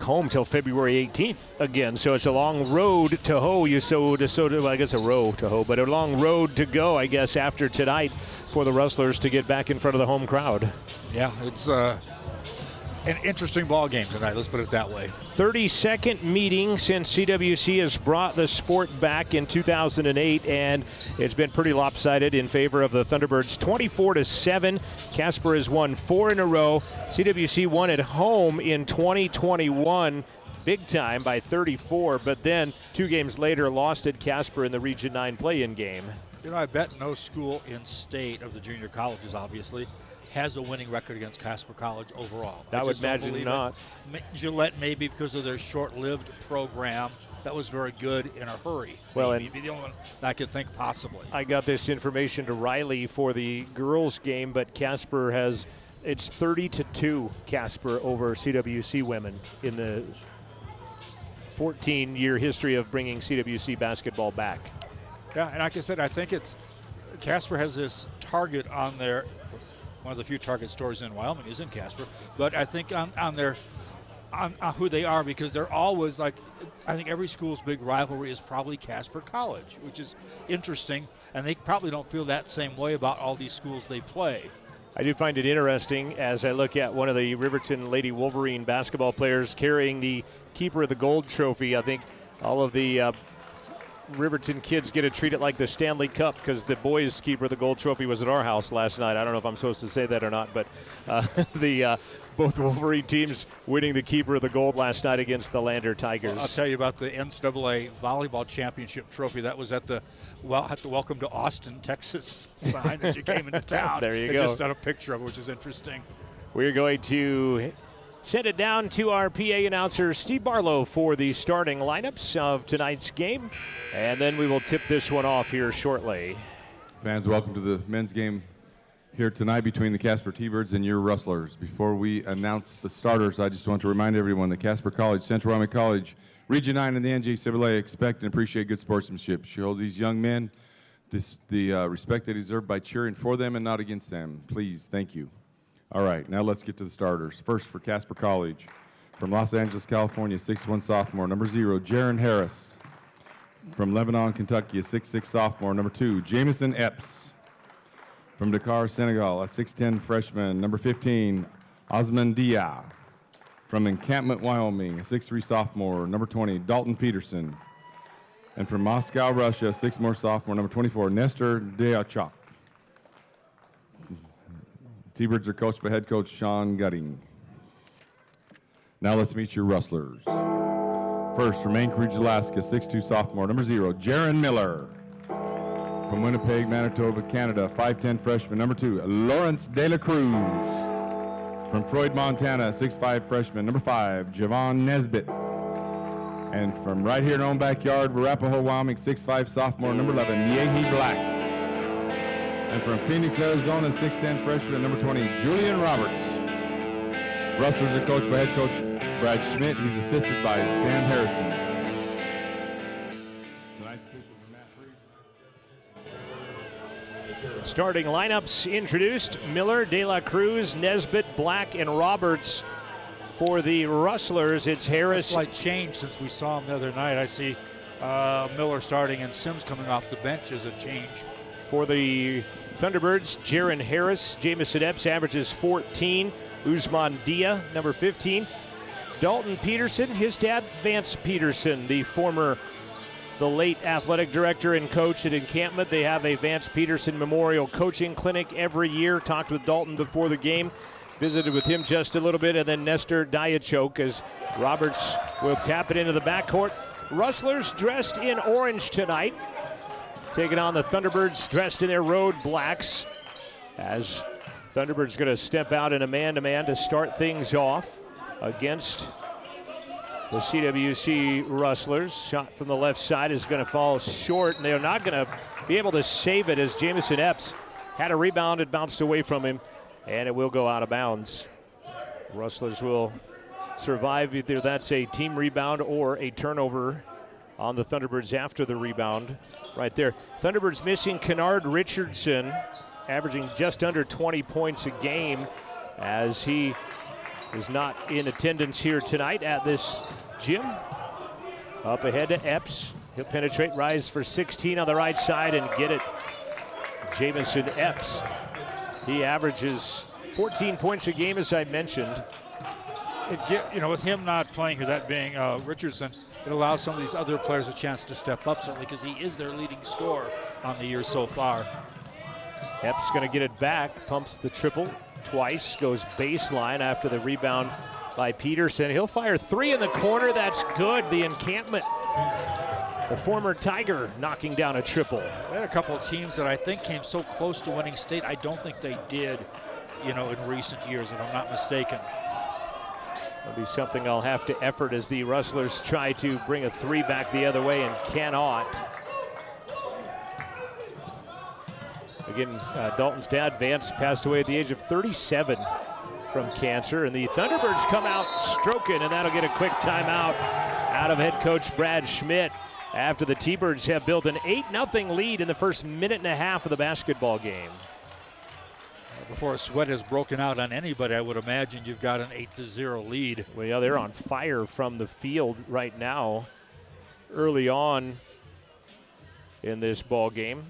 home till February 18th again. So it's a long road to hoe. Well, I guess a row to hoe, but a long road to go, I guess, after tonight for the Rustlers to get back in front of the home crowd. Yeah, it's an interesting ball game tonight, let's put it that way. 32nd meeting since CWC has brought the sport back in 2008, and it's been pretty lopsided in favor of the Thunderbirds. 24-7. Casper has won 4 in a row. CWC won at home in 2021, big time by 34, but then 2 games later lost at Casper in the Region 9 play-in game. You know, I bet no school in state of the junior colleges, obviously, has a winning record against Casper College overall. I would imagine not. Gillette maybe because of their short-lived program that was very good in a hurry. Well, maybe the only one I could think possibly. I got this information to Riley for the girls game, but Casper it's 30-2 Casper over CWC women in the 14-year history of bringing CWC basketball back. Yeah, and like I said, I think Casper has this target on their. One of the few target stores in Wyoming is in Casper, but I think on who they are, because they're always like, I think every school's big rivalry is probably Casper College, which is interesting, and they probably don't feel that same way about all these schools they play. I do find it interesting as I look at one of the Riverton Lady Wolverine basketball players carrying the Keeper of the Gold trophy. I think all of the Riverton kids get to treat it like the Stanley Cup, because the boys' Keeper of the Gold trophy was at our house last night. I don't know if I'm supposed to say that or not, but both Wolverine teams winning the Keeper of the Gold last night against the Lander Tigers. Well, I'll tell you about the NCAA volleyball championship trophy. That was at the Welcome to Austin, Texas sign as you came into town. There you go. Just got a picture of it, which is interesting. We're going to send it down to our PA announcer, Steve Barlow, for the starting lineups of tonight's game. And then we will tip this one off here shortly. Fans, welcome to the men's game here tonight between the Casper T-Birds and your Rustlers. Before we announce the starters, I just want to remind everyone that Casper College, Central Wyoming College, Region 9 and the NJCAA expect and appreciate good sportsmanship. Show these young men the respect they deserve by cheering for them and not against them. Please, thank you. All right, now let's get to the starters. First for Casper College, from Los Angeles, California, 6'1" sophomore, number 0, Jaron Harris. From Lebanon, Kentucky, a 6'6" sophomore, number 2, Jamison Epps. From Dakar, Senegal, a 6'10" freshman, number 15, Osman Dia. From Encampment, Wyoming, a 6'3" sophomore, number 20, Dalton Peterson. And from Moscow, Russia, a 6'4" sophomore, number 24, Nestor Deachok. T-Birds are coached by head coach Sean Gutting. Now let's meet your Rustlers. First, from Anchorage, Alaska, 6'2" sophomore, number 0, Jaron Miller. From Winnipeg, Manitoba, Canada, 5'10" freshman, number 2, Lawrence De La Cruz. From Freud, Montana, 6'5" freshman, number 5, Javon Nesbitt. And from right here in our own backyard, Arapahoe, Wyoming, 6'5" sophomore, number 11, Yehi Black. And from Phoenix, Arizona, 6'10" freshman, number 20, Julian Roberts. Rustlers are coached by head coach Brad Schmidt. He's assisted by Sam Harrison. Tonight's officials are Matt Freeze. Starting lineups introduced: Miller, De La Cruz, Nesbitt, Black, and Roberts. For the Rustlers, it's Harris. A slight change since we saw him the other night. I see Miller starting and Sims coming off the bench as a change. For the Thunderbirds, Jaron Harris, Jamison Epps averages 14. Usman Dia, number 15. Dalton Peterson, his dad, Vance Peterson, the late athletic director and coach at Encampment. They have a Vance Peterson Memorial Coaching Clinic every year. Talked with Dalton before the game, visited with him just a little bit, and then Nestor Diachok as Roberts will tap it into the backcourt. Rustlers dressed in orange tonight, taking on the Thunderbirds dressed in their road blacks, as Thunderbirds going to step out in a man-to-man to start things off against the CWC Rustlers. Shot from the left side is going to fall short, and they're not going to be able to save it as Jamison Epps had a rebound. It bounced away from him, and it will go out of bounds. Rustlers will survive. Either that's a team rebound or a turnover on the Thunderbirds after the rebound. Right there. Thunderbirds missing Kennard Richardson, averaging just under 20 points a game, as he is not in attendance here tonight at this gym. Up ahead to Epps. He'll penetrate, rise for 16 on the right side and get it. Jamison Epps. He averages 14 points a game, as I mentioned. With him not playing here, that being Richardson, it allows some of these other players a chance to step up, certainly, because he is their leading scorer on the year so far. Epps going to get it back, pumps the triple twice, goes baseline after the rebound by Peterson. He'll fire three in the corner. That's good. The encampment. The former Tiger knocking down a triple. There are a couple of teams that I think came so close to winning state. I don't think they did, in recent years, if I'm not mistaken. That'll be something I'll have to effort as the Rustlers try to bring a three back the other way and cannot. Again, Dalton's dad, Vance, passed away at the age of 37 from cancer, and the Thunderbirds come out stroking, and that'll get a quick timeout out of head coach Brad Schmidt after the T-Birds have built an 8-0 lead in the first minute and a half of the basketball game. Before a sweat has broken out on anybody, I would imagine you've got an 8-0 lead. Well, yeah, they're on fire from the field right now, early on in this ball game.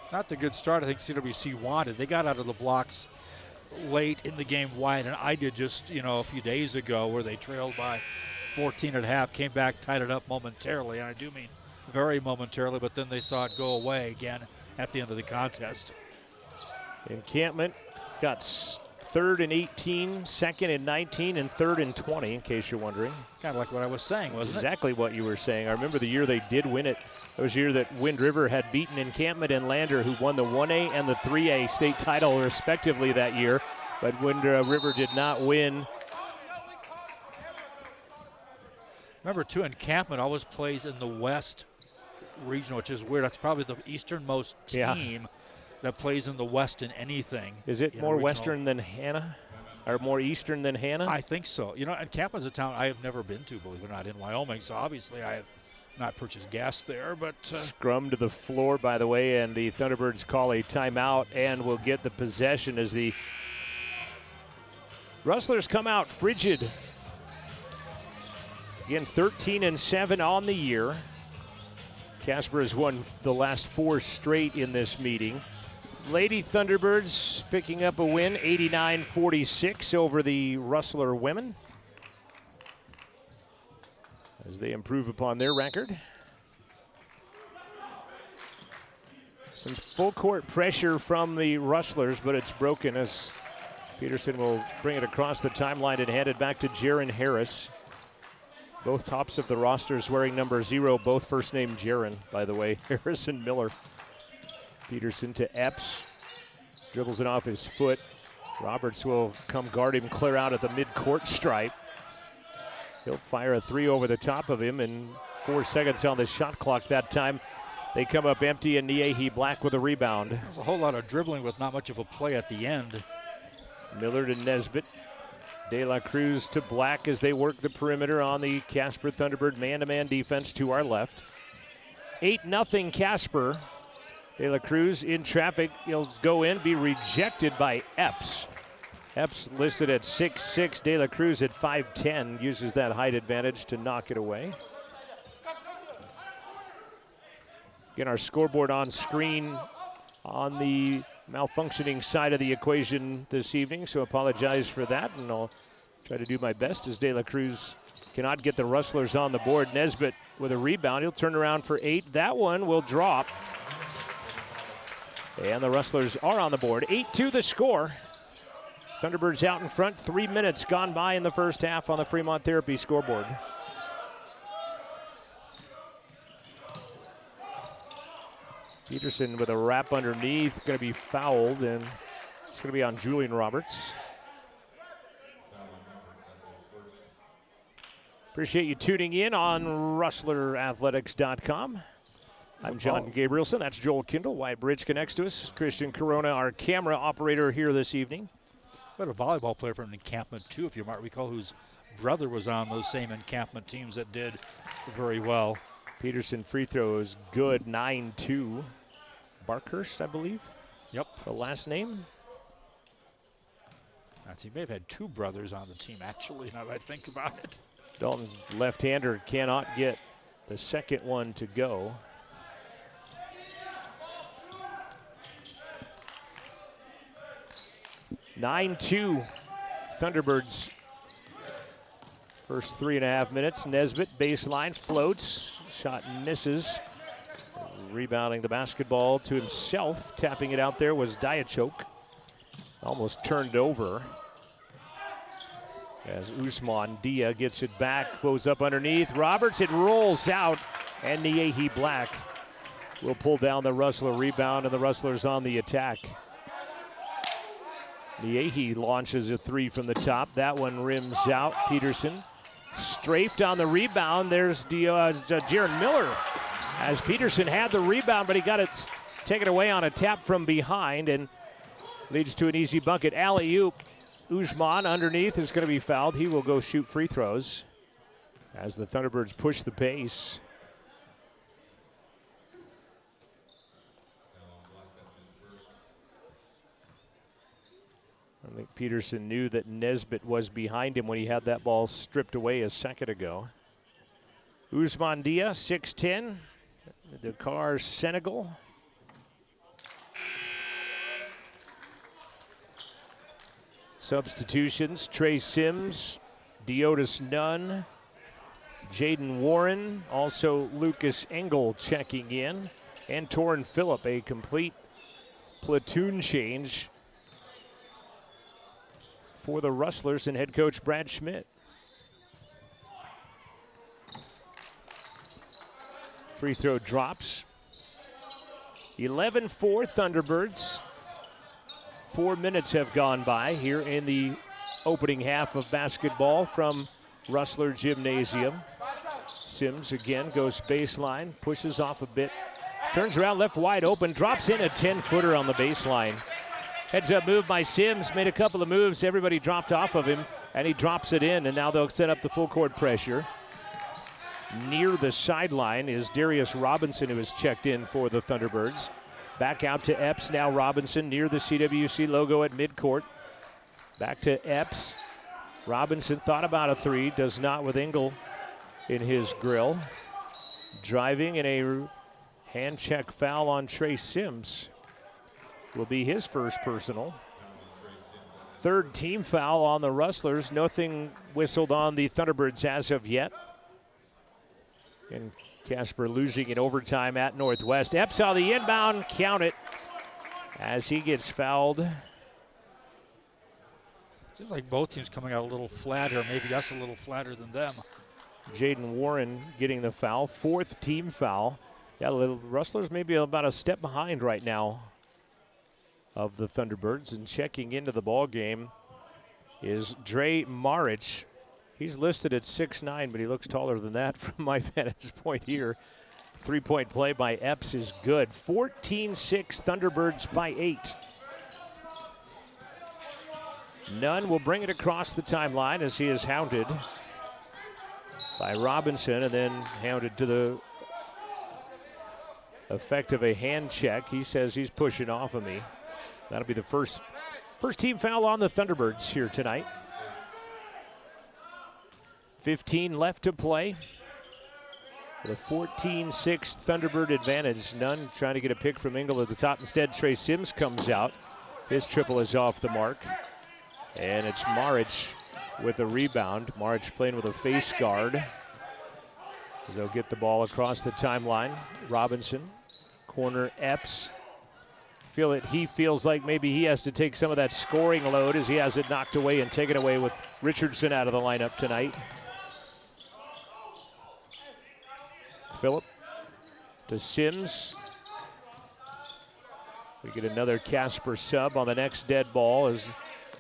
Not the good start I think CWC wanted. They got out of the blocks late in the game wide, and I did just, a few days ago, where they trailed by 14 at half, came back, tied it up momentarily, and I do mean very momentarily, but then they saw it go away again at the end of the contest. Encampment got third and 18, second and 19, and third and 20, in case you're wondering. Kind of like what I was saying, wasn't Exactly what you were saying. I remember the year they did win it. It was the year that Wind River had beaten Encampment and Lander, who won the 1A and the 3A state title respectively that year, but Wind River did not win. Remember, too, Encampment always plays in the West region, which is weird. That's probably the easternmost team that plays in the West in anything. Is it more Western than Hannah? Or more Eastern than Hannah? I think so. Encampment's a town I have never been to, believe it or not, in Wyoming, so obviously I have not purchased gas there, but... Scrum to the floor, by the way, and the Thunderbirds call a timeout and will get the possession as the Rustlers come out frigid. Again, 13-7 on the year. Casper has won the last 4 straight in this meeting. Lady Thunderbirds picking up a win, 89-46 over the Rustler women, as they improve upon their record. Some full court pressure from the Rustlers, but it's broken as Peterson will bring it across the timeline and hand it back to Jaron Harris. Both tops of the rosters wearing number 0, both first name Jaron, by the way, Harris and Miller. Peterson to Epps, dribbles it off his foot. Roberts will come guard him clear out at the mid-court stripe. He'll fire a 3 over the top of him, and 4 seconds on the shot clock that time. They come up empty, and Niehi Black with a rebound. There's a whole lot of dribbling with not much of a play at the end. Miller to Nesbitt. De La Cruz to Black as they work the perimeter on the Casper Thunderbird man-to-man defense to our left. 8-0 Casper. De La Cruz in traffic. He'll go in, be rejected by Epps. Epps listed at 6'6", De La Cruz at 5'10", uses that height advantage to knock it away. Again, our scoreboard on screen on the malfunctioning side of the equation this evening, so apologize for that, and I'll try to do my best as De La Cruz cannot get the Rustlers on the board. Nesbitt with a rebound. He'll turn around for 8. That one will drop. And the Rustlers are on the board. 8-2 the score. Thunderbirds out in front. 3 minutes gone by in the first half on the Fremont Therapy scoreboard. Peterson with a wrap underneath, going to be fouled, and it's going to be on Julian Roberts. Appreciate you tuning in on RustlerAthletics.com. I'm John Gabrielson. That's Joel Kindle. Wyatt Bridge connects to us. Christian Corona, our camera operator here this evening. We had a volleyball player from Encampment, too, if you might recall, whose brother was on those same Encampment teams that did very well. Peterson free throw is good, 9-2. Barkhurst, I believe. Yep. The last name. I think he may have had two brothers on the team, actually, now that I think about it. Dalton left-hander cannot get the second one to go. (9-2) Thunderbirds. First 3.5 minutes. Nesbitt baseline floats, shot misses. Rebounding the basketball to himself, tapping it out there was Diachok. Almost turned over as Usman Dia gets it back, goes up underneath. Roberts, it rolls out, and Niehi Black will pull down the Rustler rebound, and the Rustlers on the attack. Niehi launches a three from the top. That one rims out. Peterson strafed on the rebound. There's Jaron Miller, as Peterson had the rebound, but he got it taken away on a tap from behind and leads to an easy bucket. Alley-oop. Usman underneath is going to be fouled. He will go shoot free throws as the Thunderbirds push the pace. I think Peterson knew that Nesbitt was behind him when he had that ball stripped away a second ago. Usman Dia, 6'10", Dakar, Senegal. Substitutions: Trey Sims, Deotis Nunn, Jaden Warren, also Lucas Engel checking in, and Torrin Phillip, a complete platoon change for the Rustlers and head coach Brad Schmidt. Free throw drops. 11-4 Thunderbirds. 4 minutes have gone by here in the opening half of basketball from Rustler Gymnasium. Sims again goes baseline, pushes off a bit, turns around left wide open, drops in a 10-footer on the baseline. Heads up move by Sims, made a couple of moves, everybody dropped off of him, and he drops it in, and now they'll set up the full court pressure. Near the sideline is Darius Robinson, who has checked in for the Thunderbirds. Back out to Epps, now Robinson near the CWC logo at midcourt. Back to Epps. Robinson thought about a three, does not with Engel in his grill. Driving, and a hand check foul on Trey Sims will be his first personal. Third team foul on the Rustlers. Nothing whistled on the Thunderbirds as of yet. And Casper losing in overtime at Northwest. Epps on the inbound, count it as he gets fouled. Seems like both teams coming out a little flatter, maybe us a little flatter than them. Jaden Warren getting the foul, fourth team foul. Yeah, the Rustlers maybe about a step behind right now of the Thunderbirds, and checking into the ball game is Dre Marich. He's listed at 6'9", but he looks taller than that from my vantage point here. Three-point play by Epps is good. 14-6 Thunderbirds by 8. Nunn will bring it across the timeline as he is hounded by Robinson, and then hounded to the effect of a hand check. He says he's pushing off of me. That'll be the first team foul on the Thunderbirds here tonight. 15 left to play. With a 14-6 Thunderbird advantage. Nunn trying to get a pick from Engel at the top. Instead, Trey Sims comes out. His triple is off the mark. And it's Marich with a rebound. Marich playing with a face guard, as they'll get the ball across the timeline. Robinson, corner Epps. He feels like maybe he has to take some of that scoring load, as he has it knocked away and taken away with Richardson out of the lineup tonight. Phillip to Sims. We get another Casper sub on the next dead ball as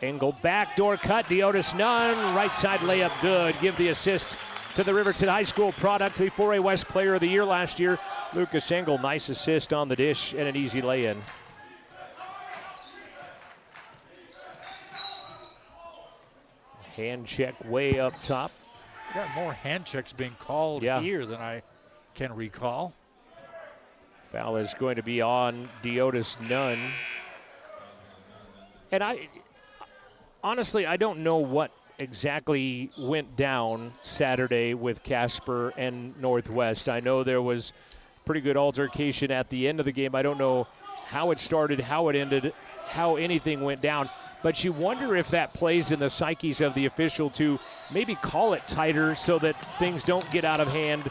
Engel backdoor cut. Deotis Nunn, right side layup good. Give the assist to the Riverton High School product, the 4A West Player of the Year last year, Lucas Engel. Nice assist on the dish and an easy lay-in. Hand check way up top. Got more hand checks being called here than I can recall. Foul is going to be on Deotis Nunn. And honestly, I don't know what exactly went down Saturday with Casper and Northwest. I know there was pretty good altercation at the end of the game. I don't know how it started, how it ended, how anything went down. But you wonder if that plays in the psyches of the official to maybe call it tighter so that things don't get out of hand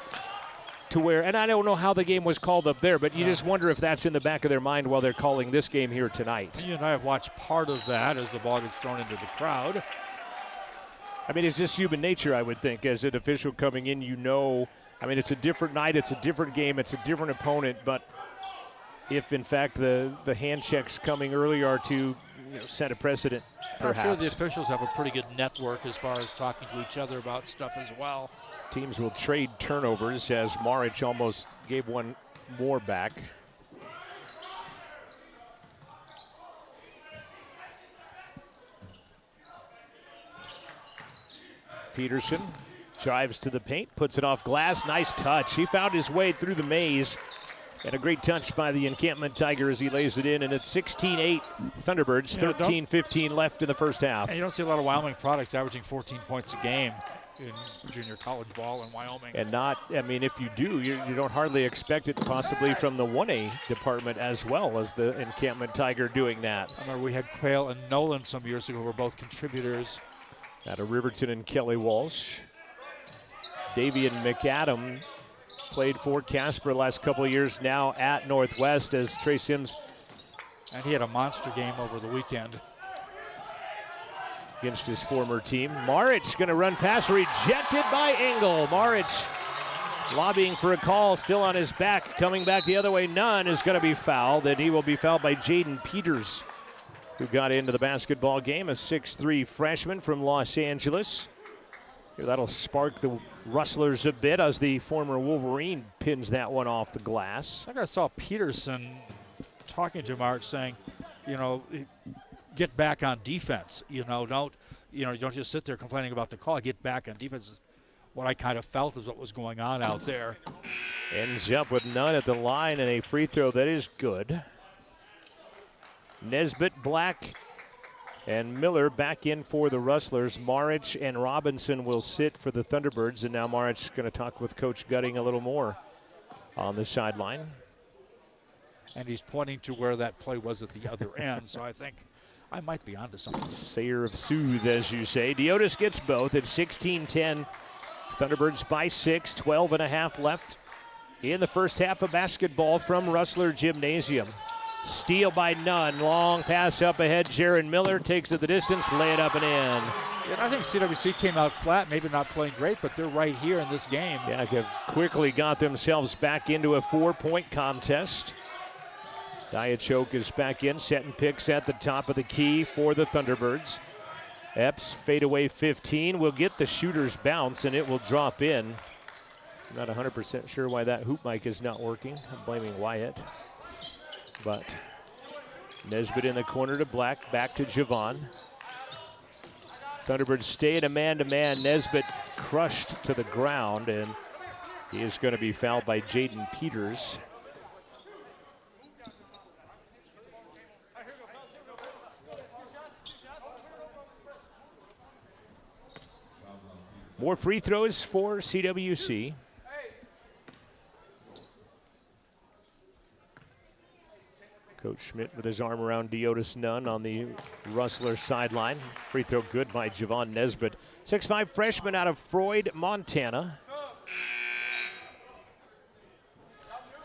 to where, and I don't know how the game was called up there, but you just wonder if that's in the back of their mind while they're calling this game here tonight. You and I have watched part of that as the ball gets thrown into the crowd. I mean, it's just human nature, I would think, as an official coming in, I mean, it's a different night, it's a different game, it's a different opponent, but if, in fact, the hand checks coming early are to set a precedent, perhaps. I'm sure the officials have a pretty good network as far as talking to each other about stuff as well. Teams will trade turnovers as Maric almost gave one more back. Peterson drives to the paint, puts it off glass. Nice touch. He found his way through the maze. And a great touch by the Encampment Tiger as he lays it in. And it's 16-8 Thunderbirds, 13-15 left in the first half. And you don't see a lot of Wyoming products averaging 14 points a game in junior college ball in Wyoming. And if you do, you don't hardly expect it possibly from the 1A department as well as the Encampment Tiger doing that. I remember we had Quayle and Nolan some years ago who were both contributors. Out of Riverton and Kelly Walsh. Davian McAdam played for Casper last couple of years, now at Northwest as Trey Sims. And he had a monster game over the weekend against his former team. Maric going to run past, rejected by Engel. Maric lobbying for a call, still on his back, coming back the other way. Nunn is going to be fouled, and he will be fouled by Jaden Peters, who got into the basketball game, a 6'3" freshman from Los Angeles. That'll spark the Rustlers a bit as the former Wolverine pins that one off the glass. I think I saw Peterson talking to March saying, get back on defense. Don't just sit there complaining about the call. Get back on defense. What I kind of felt is what was going on out there. Ends up with Nunn at the line and a free throw that is good. Nesbitt, Black, and Miller back in for the Rustlers. Maric and Robinson will sit for the Thunderbirds, and now Maric's going to talk with Coach Gutting a little more on the sideline. And he's pointing to where that play was at the other end, so I think I might be onto something. Sayer of Soothe, as you say. Deotis gets both at 16-10. Thunderbirds by 6, 12.5 left in the first half of basketball from Rustler Gymnasium. Steal by Nunn. Long pass up ahead. Jaron Miller takes it the distance, lay it up and in. And I think CWC came out flat, maybe not playing great, but they're right here in this game. Yeah, quickly got themselves back into a 4-point contest. Diachok is back in, setting picks at the top of the key for the Thunderbirds. Epps, fadeaway 15, will get the shooter's bounce, and it will drop in. I'm not 100% sure why that hoop mic is not working. I'm blaming Wyatt. But Nesbitt in the corner to Black, back to Javon. Thunderbirds stay in a man-to-man. Nesbitt crushed to the ground, and he is going to be fouled by Jaden Peters. More free throws for CWC. Coach Schmidt with his arm around Deotis Nunn on the Rustler sideline. Free throw good by Javon Nesbitt. 6'5" freshman out of Freud, Montana.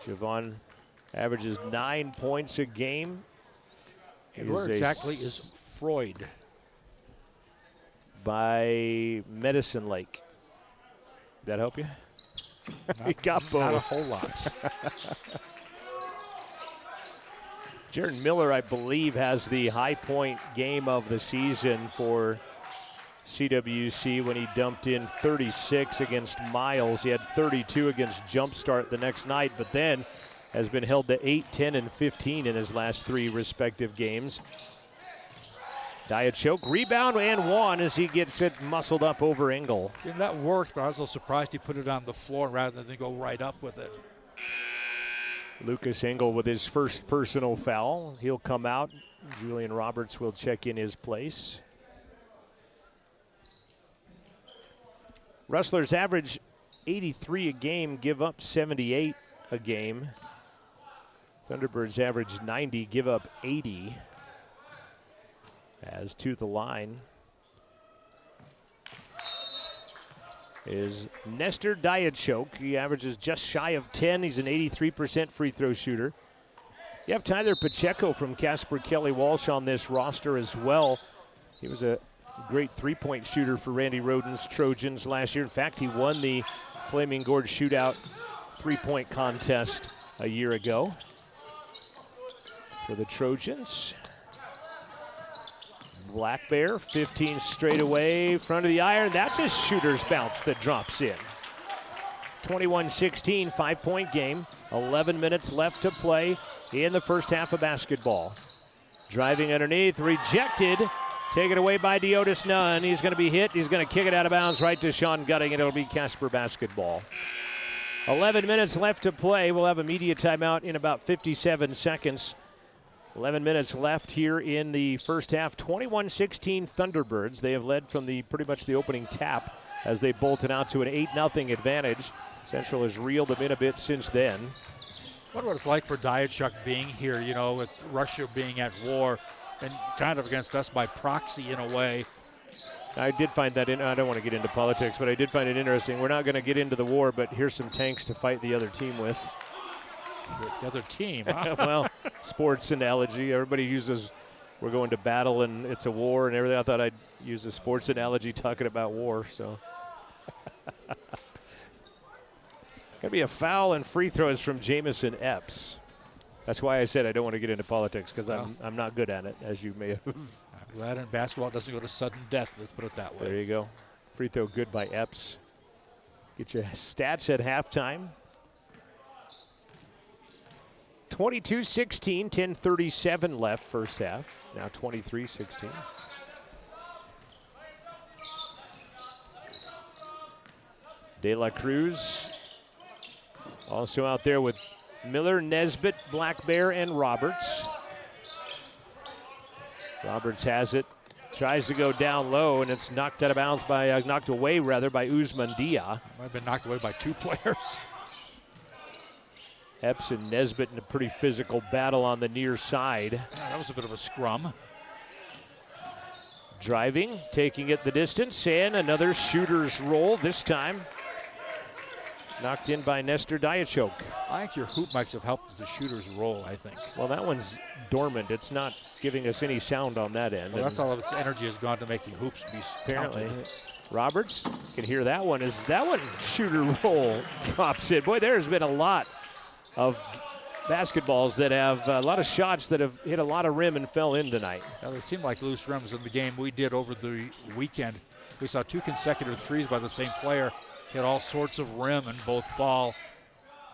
Javon averages 9 points a game. And where exactly is Freud? By Medicine Lake. Did that help you? He got both. Not a whole lot. Jaron Miller, I believe, has the high point game of the season for CWC when he dumped in 36 against Miles. He had 32 against Jumpstart the next night, but then has been held to 8, 10, and 15 in his last 3 respective games. Diachok, rebound and one as he gets it muscled up over Engel. And that worked, but I was a little surprised he put it on the floor rather than go right up with it. Lucas Engel with his first personal foul. He'll come out. Julian Roberts will check in his place. Rustlers average 83 a game, give up 78 a game. Thunderbirds average 90, give up 80. As to the line is Nestor Diachok. He averages just shy of 10. He's an 83% free throw shooter. You have Tyler Pacheco from Casper Kelly Walsh on this roster as well. He was a great three-point shooter for Randy Roden's Trojans last year. In fact, he won the Flaming Gorge Shootout three-point contest a year ago for the Trojans. Black Bear, 15 straight away, front of the iron. That's a shooter's bounce that drops in. 21-16, 5-point game. 11 minutes left to play in the first half of basketball. Driving underneath, rejected. Taken away by Deotis Nunn. He's going to be hit. He's going to kick it out of bounds right to Sean Gutting, and it'll be Casper basketball. 11 minutes left to play. We'll have a media timeout in about 57 seconds. 11 minutes left here in the first half. 21-16 Thunderbirds. They have led from pretty much the opening tap as they bolted out to an 8-0 advantage. Central has reeled them in a bit since then. I wonder what it's like for Diachok being here, you know, with Russia being at war and kind of against us by proxy in a way. I did find that, I don't want to get into politics, but I did find it interesting. We're not going to get into the war, but here's some tanks to fight the other team with. The other team, huh? Well, sports analogy. Everybody uses, we're going to battle and it's a war and everything. I thought I'd use a sports analogy talking about war, so. Gonna be a foul and free throws from Jamison Epps. That's why I said I don't want to get into politics, because I'm not good at it, as you may have. I'm glad in basketball it doesn't go to sudden death, let's put it that way. There you go. Free throw good by Epps. Get your stats at halftime. 22-16, 10:37 left first half. Now 23-16. De La Cruz also out there with Miller, Nesbitt, Black Bear, and Roberts. Roberts has it, tries to go down low, and it's knocked out of bounds by, knocked away rather, by Usman Dia. Might have been knocked away by two players. Epps and Nesbitt in a pretty physical battle on the near side. Yeah, that was a bit of a scrum. Driving, taking it the distance, and another shooter's roll this time. Knocked in by Nestor Diachok. I think your hoop mics have helped the shooter's roll, I think. Well, that one's dormant. It's not giving us any sound on that end. Well, that's all of its energy has gone to making hoops be apparently. counted. Roberts can hear that one. As that one shooter roll drops in. Boy, there's been a lot of basketballs that have a lot of shots that have hit a lot of rim and fell in tonight. Now, they seem like loose rims in the game we did over the weekend. We saw two consecutive threes by the same player. Hit all sorts of rim and both fall.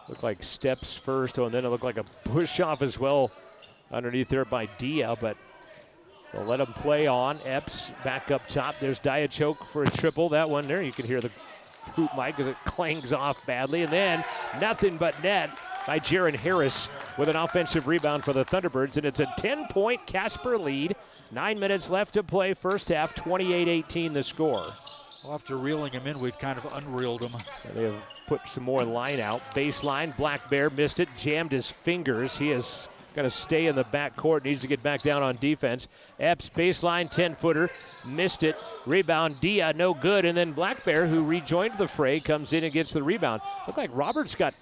Looked like steps first, and then it looked like a push off as well underneath there by Dia, but they'll let him play on. Epps back up top. There's Diachok for a triple. That one there, you can hear the hoop mic as it clangs off badly. And then nothing but net by Jaron Harris with an offensive rebound for the Thunderbirds, and it's a 10-point Casper lead. 9 minutes left to play first half, 28-18 the score. Well, after reeling him in, we've kind of unreeled him. They have put some more line out. Baseline, Black Bear missed it, jammed his fingers. He is going to stay in the backcourt, needs to get back down on defense. Epps, baseline, 10-footer, missed it. Rebound, Dia, no good. And then Black Bear, who rejoined the fray, comes in and gets the rebound. Looked like Roberts got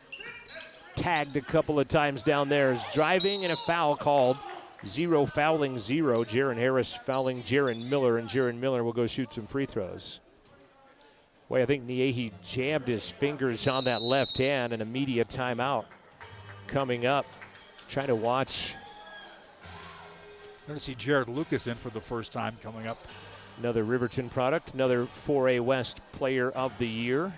tagged a couple of times down there. Is driving and a foul called. 0 fouling 0. Jaron Harris fouling Jaron Miller, and Jaron Miller will go shoot some free throws. Boy, I think Niehi jammed his fingers on that left hand, and a media timeout coming up. Trying to watch. Going to see Jared Lucas in for the first time coming up. Another Riverton product, another 4A West Player of the Year.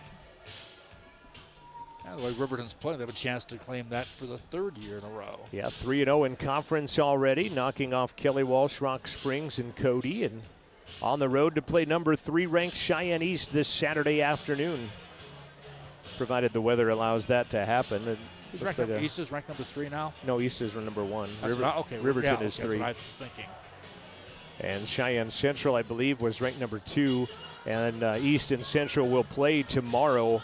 The way Riverton's playing, they have a chance to claim that for the 3rd year in a row. Yeah, 3-0 in conference already, knocking off Kelly Walsh, Rock Springs, and Cody, and on the road to play number 3 ranked Cheyenne East this Saturday afternoon, provided the weather allows that to happen. Who's ranked number, East is ranked number 3 now? No, East is number 1. Riverton is 3. That's what I was thinking. And Cheyenne Central, I believe, was ranked number 2. And East and Central will play tomorrow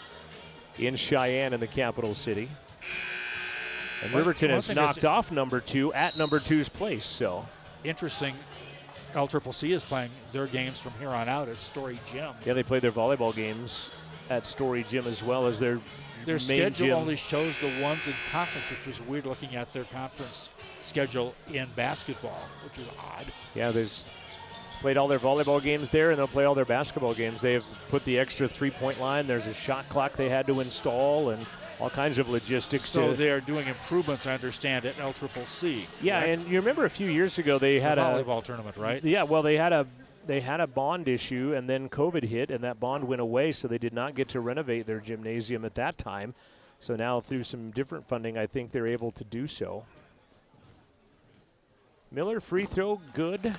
in Cheyenne in the capital city. And Riverton has knocked off number 2 at number 2's place. So interesting. LCCC is playing their games from here on out at Story Gym. Yeah, they play their volleyball games at Story Gym as well as their main schedule gym. only shows the ones in conference, which was weird looking at their conference schedule in basketball, which was odd. Yeah, there's played all their volleyball games there, and they'll play all their basketball games. They have put the extra 3-point line. There's a shot clock they had to install, and all kinds of logistics. So they're doing improvements, I understand, at LCCC. Yeah, correct? And you remember a few years ago they had a volleyball tournament, right? Yeah, well, they had a bond issue, and then COVID hit, and that bond went away, so they did not get to renovate their gymnasium at that time. So now through some different funding, I think they're able to do so. Miller free throw good.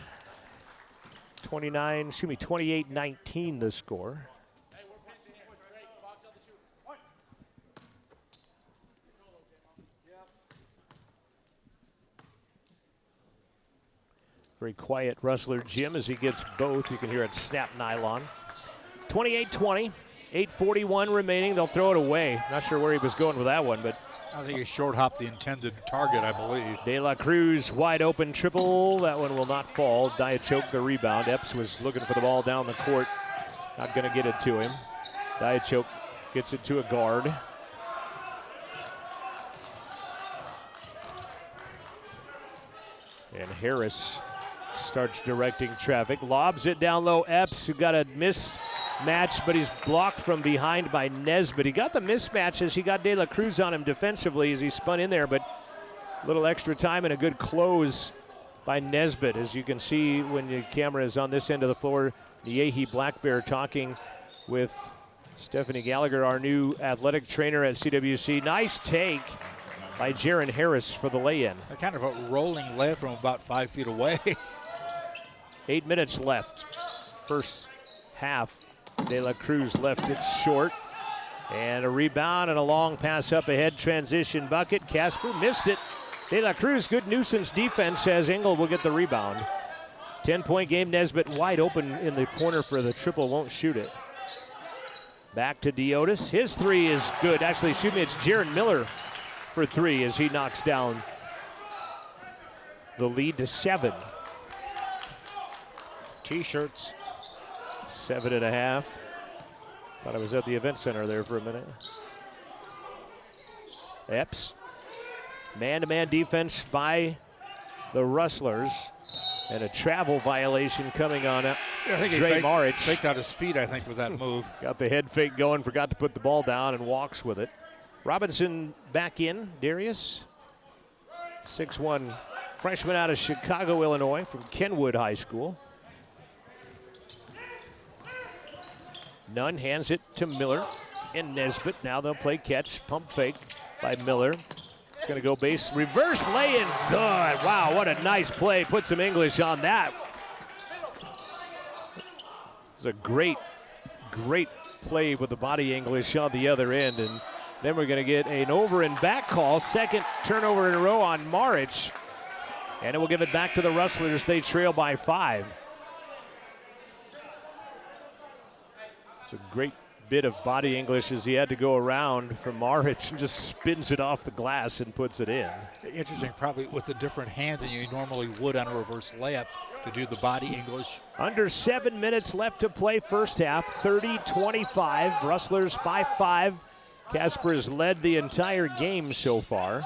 28-19 the score. Very quiet Rustler Jim as he gets both. You can hear it snap nylon. 28-20, 8:41 remaining. They'll throw it away. Not sure where he was going with that one, but I think he short hopped the intended target, I believe. De La Cruz wide open triple. That one will not fall. Diachoke the rebound. Epps was looking for the ball down the court. Not going to get it to him. Diachoke gets it to a guard. And Harris starts directing traffic. Lobs it down low. Epps, who got a mismatch, but he's blocked from behind by Nesbitt. He got the mismatch as he got De La Cruz on him defensively as he spun in there, but a little extra time and a good close by Nesbitt. As you can see when the camera is on this end of the floor, Yehi Black Bear talking with Stephanie Gallagher, our new athletic trainer at CWC. Nice take by Jaron Harris for the lay-in. A kind of a rolling layup from about 5 feet away. 8 minutes left. First half. De La Cruz left it short. And a rebound and a long pass up ahead. Transition bucket. Casper missed it. De La Cruz, good nuisance defense as Engel will get the rebound. 10-point game. Nesbitt wide open in the corner for the triple. Won't shoot it. Back to Diotis. His three is good. Actually, it's Jaron Miller for 3 as he knocks down the lead to 7. T-shirts. 7.5. Thought I was at the event center there for a minute. Epps. Man-to-man defense by the Rustlers. And a travel violation coming on Dre Marich. Faked out his feet, I think, with that move. Got the head fake going, forgot to put the ball down and walks with it. Robinson back in, Darius. 6'1", freshman out of Chicago, Illinois, from Kenwood High School. Nunn hands it to Miller and Nesbitt. Now they'll play catch, pump fake by Miller. It's going to go base, reverse lay-in, good. Wow, what a nice play. Put some English on that. It was a great play with the body English on the other end. And then we're going to get an over and back call. Second turnover in a row on Marich. And it will give it back to the Rustlers. They trail by 5. It's a great bit of body English as he had to go around from Marich and just spins it off the glass and puts it in. Interesting, probably with a different hand than you normally would on a reverse layup to do the body English. Under 7 minutes left to play first half, 30-25. Rustlers by 5. Casper has led the entire game so far.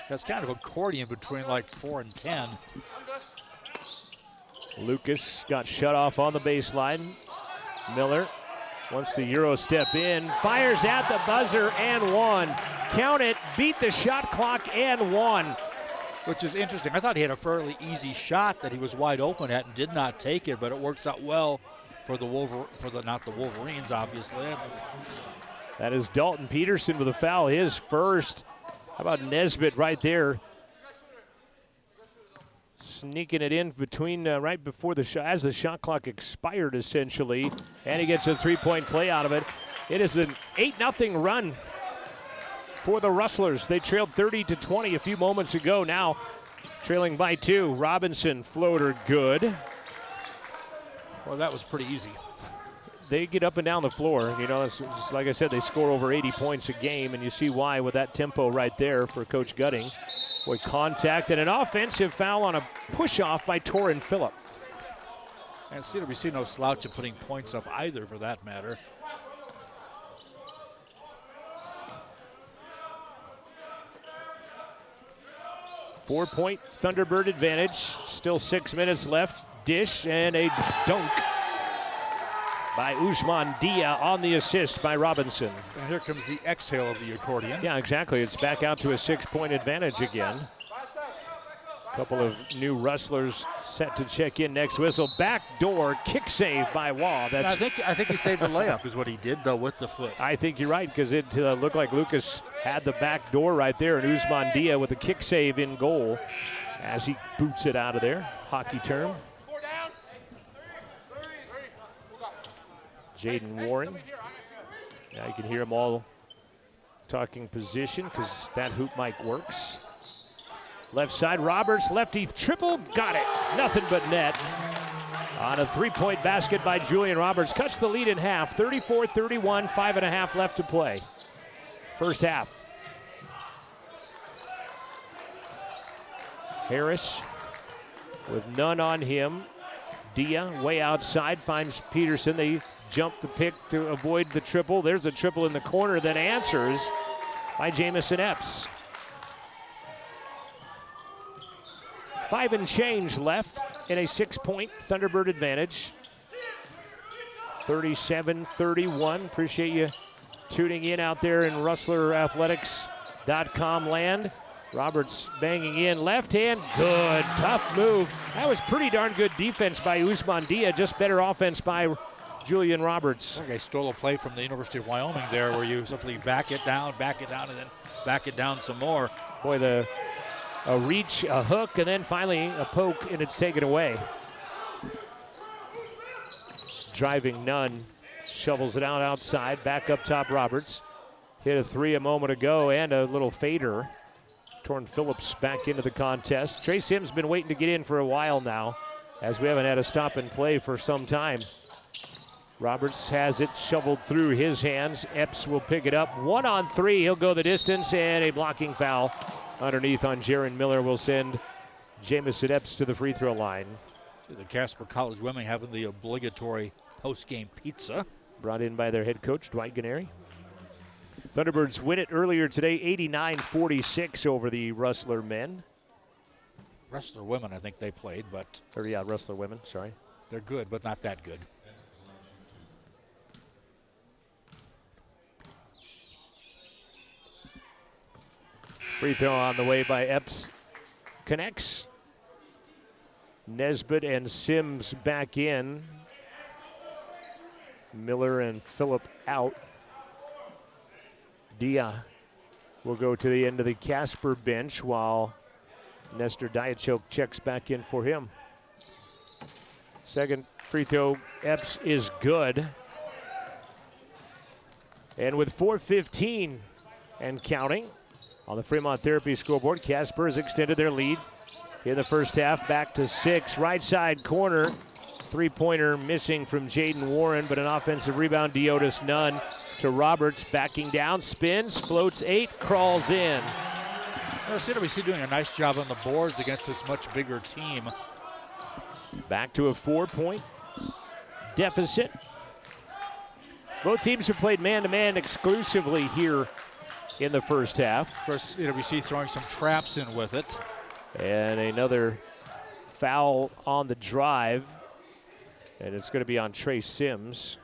That's kind of accordion between like 4 and 10. Lucas got shut off on the baseline. Miller wants the Euro step in, fires at the buzzer and one. Count it, beat the shot clock and one. Which is interesting. I thought he had a fairly easy shot that he was wide open at and did not take it, but it works out well for the not the Wolverines, obviously. That is Dalton Peterson with a foul, his first. How about Nesbitt right there? Sneaking it in between right before the shot, as the shot clock expired essentially, and he gets a three-point play out of it. It is an 8-0 run for the Rustlers. They trailed 30-20 a few moments ago. Now trailing by 2. Robinson floater good. Well, that was pretty easy. They get up and down the floor. You know, it's like I said, they score over 80 points a game, and you see why with that tempo right there for Coach Gutting. With contact and an offensive foul on a push-off by Torrin Phillip. And CWC no slouch at putting points up either, for that matter. Four-point Thunderbird advantage. Still 6 minutes left. Dish and a dunk by Usman Dia on the assist by Robinson. And here comes the exhale of the accordion. Yeah, exactly. It's back out to a 6-point advantage again. A couple of new Rustlers set to check in next whistle. Backdoor kick save by Waugh. I think he saved the layup is what he did, though, with the foot. I think you're right, because it looked like Lucas had the back door right there, and Usman Dia with a kick save in goal as he boots it out of there. Hockey term. Jaden Warren. Now you can hear them all talking position because that hoop mic works. Left side, Roberts, lefty triple, got it. Nothing but net. On a three-point basket by Julian Roberts. Cuts the lead in half, 34-31, 5.5 left to play. First half. Harris with none on him. Dia way outside, finds Peterson. They jump the pick to avoid the triple. There's a triple in the corner that answers by Jamison Epps. 5 and change left in a 6-point Thunderbird advantage. 37-31. Appreciate you tuning in out there in RustlerAthletics.com land. Roberts banging in, left hand, good, tough move. That was pretty darn good defense by Usman Dia, just better offense by Julian Roberts. I think I stole a play from the University of Wyoming there where you simply back it down, and then back it down some more. Boy, a reach, a hook, and then finally a poke, and it's taken away. Driving Nunn, shovels it out outside, back up top Roberts. Hit a three a moment ago and a little fader. Torrin Phillips back into the contest. Trey Sims been waiting to get in for a while now, as we haven't had a stop and play for some time. Roberts has it shoveled through his hands. Epps will pick it up. 1 on 3, he'll go the distance, and a blocking foul underneath on Jaron Miller will send Jamison Epps to the free throw line. The Casper College women having the obligatory post-game pizza. Brought in by their head coach, Dwight Ganeri. Thunderbirds win it earlier today, 89-46 over the Rustler men. Rustler women, I think they played, but... Or yeah, Rustler women, sorry. They're good, but not that good. Free throw on the way by Epps. Connects. Nesbitt and Sims back in. Miller and Phillip out. Dia will go to the end of the Casper bench while Nestor Diachok checks back in for him. Second free throw, Epps is good. And with 4:15 and counting on the Fremont Therapy scoreboard, Casper has extended their lead in the first half back to 6. Right side corner, three-pointer missing from Jaden Warren, but an offensive rebound, Deotis Nunn to Roberts, backing down, spins, floats 8, crawls in. Well, CWC doing a nice job on the boards against this much bigger team. Back to a 4-point deficit. Both teams have played man-to-man exclusively here in the first half. Of course, CWC throwing some traps in with it. And another foul on the drive. And it's going to be on Trey Sims.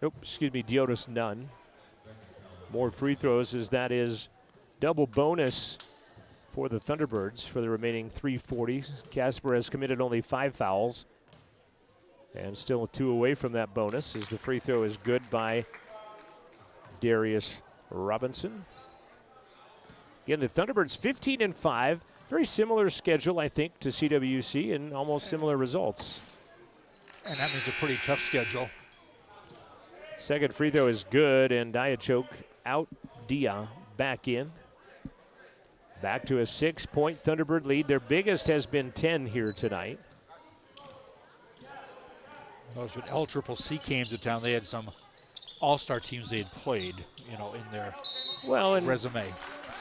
Nope, excuse me, Deotis Nunn. More free throws, as that is double bonus for the Thunderbirds for the remaining 3:40. Casper has committed only 5 fouls. And still 2 away from that bonus, as the free throw is good by Darius Robinson. Again, the Thunderbirds 15-5. Very similar schedule, I think, to CWC and almost similar results. And that means a pretty tough schedule. Second free throw is good, and Diachok out. Dia back in. Back to a 6-point Thunderbird lead. Their biggest has been 10 here tonight. Those when LCCC came to town, they had some all-star teams they had played, you know, in their resume.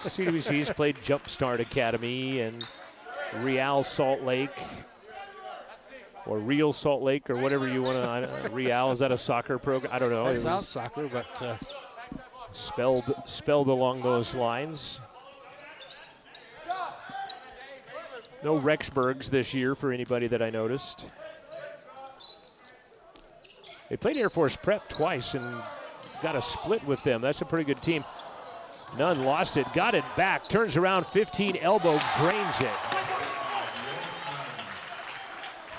CWC's played Jumpstart Academy and Real Salt Lake, or Real Salt Lake, or whatever you want to. Real, is that a soccer program? I don't know. It sounds soccer, but spelled along those lines. No Rexburgs this year for anybody that I noticed. They played Air Force Prep twice and got a split with them. That's a pretty good team. Nunn lost it, got it back, turns around 15, elbow, drains it.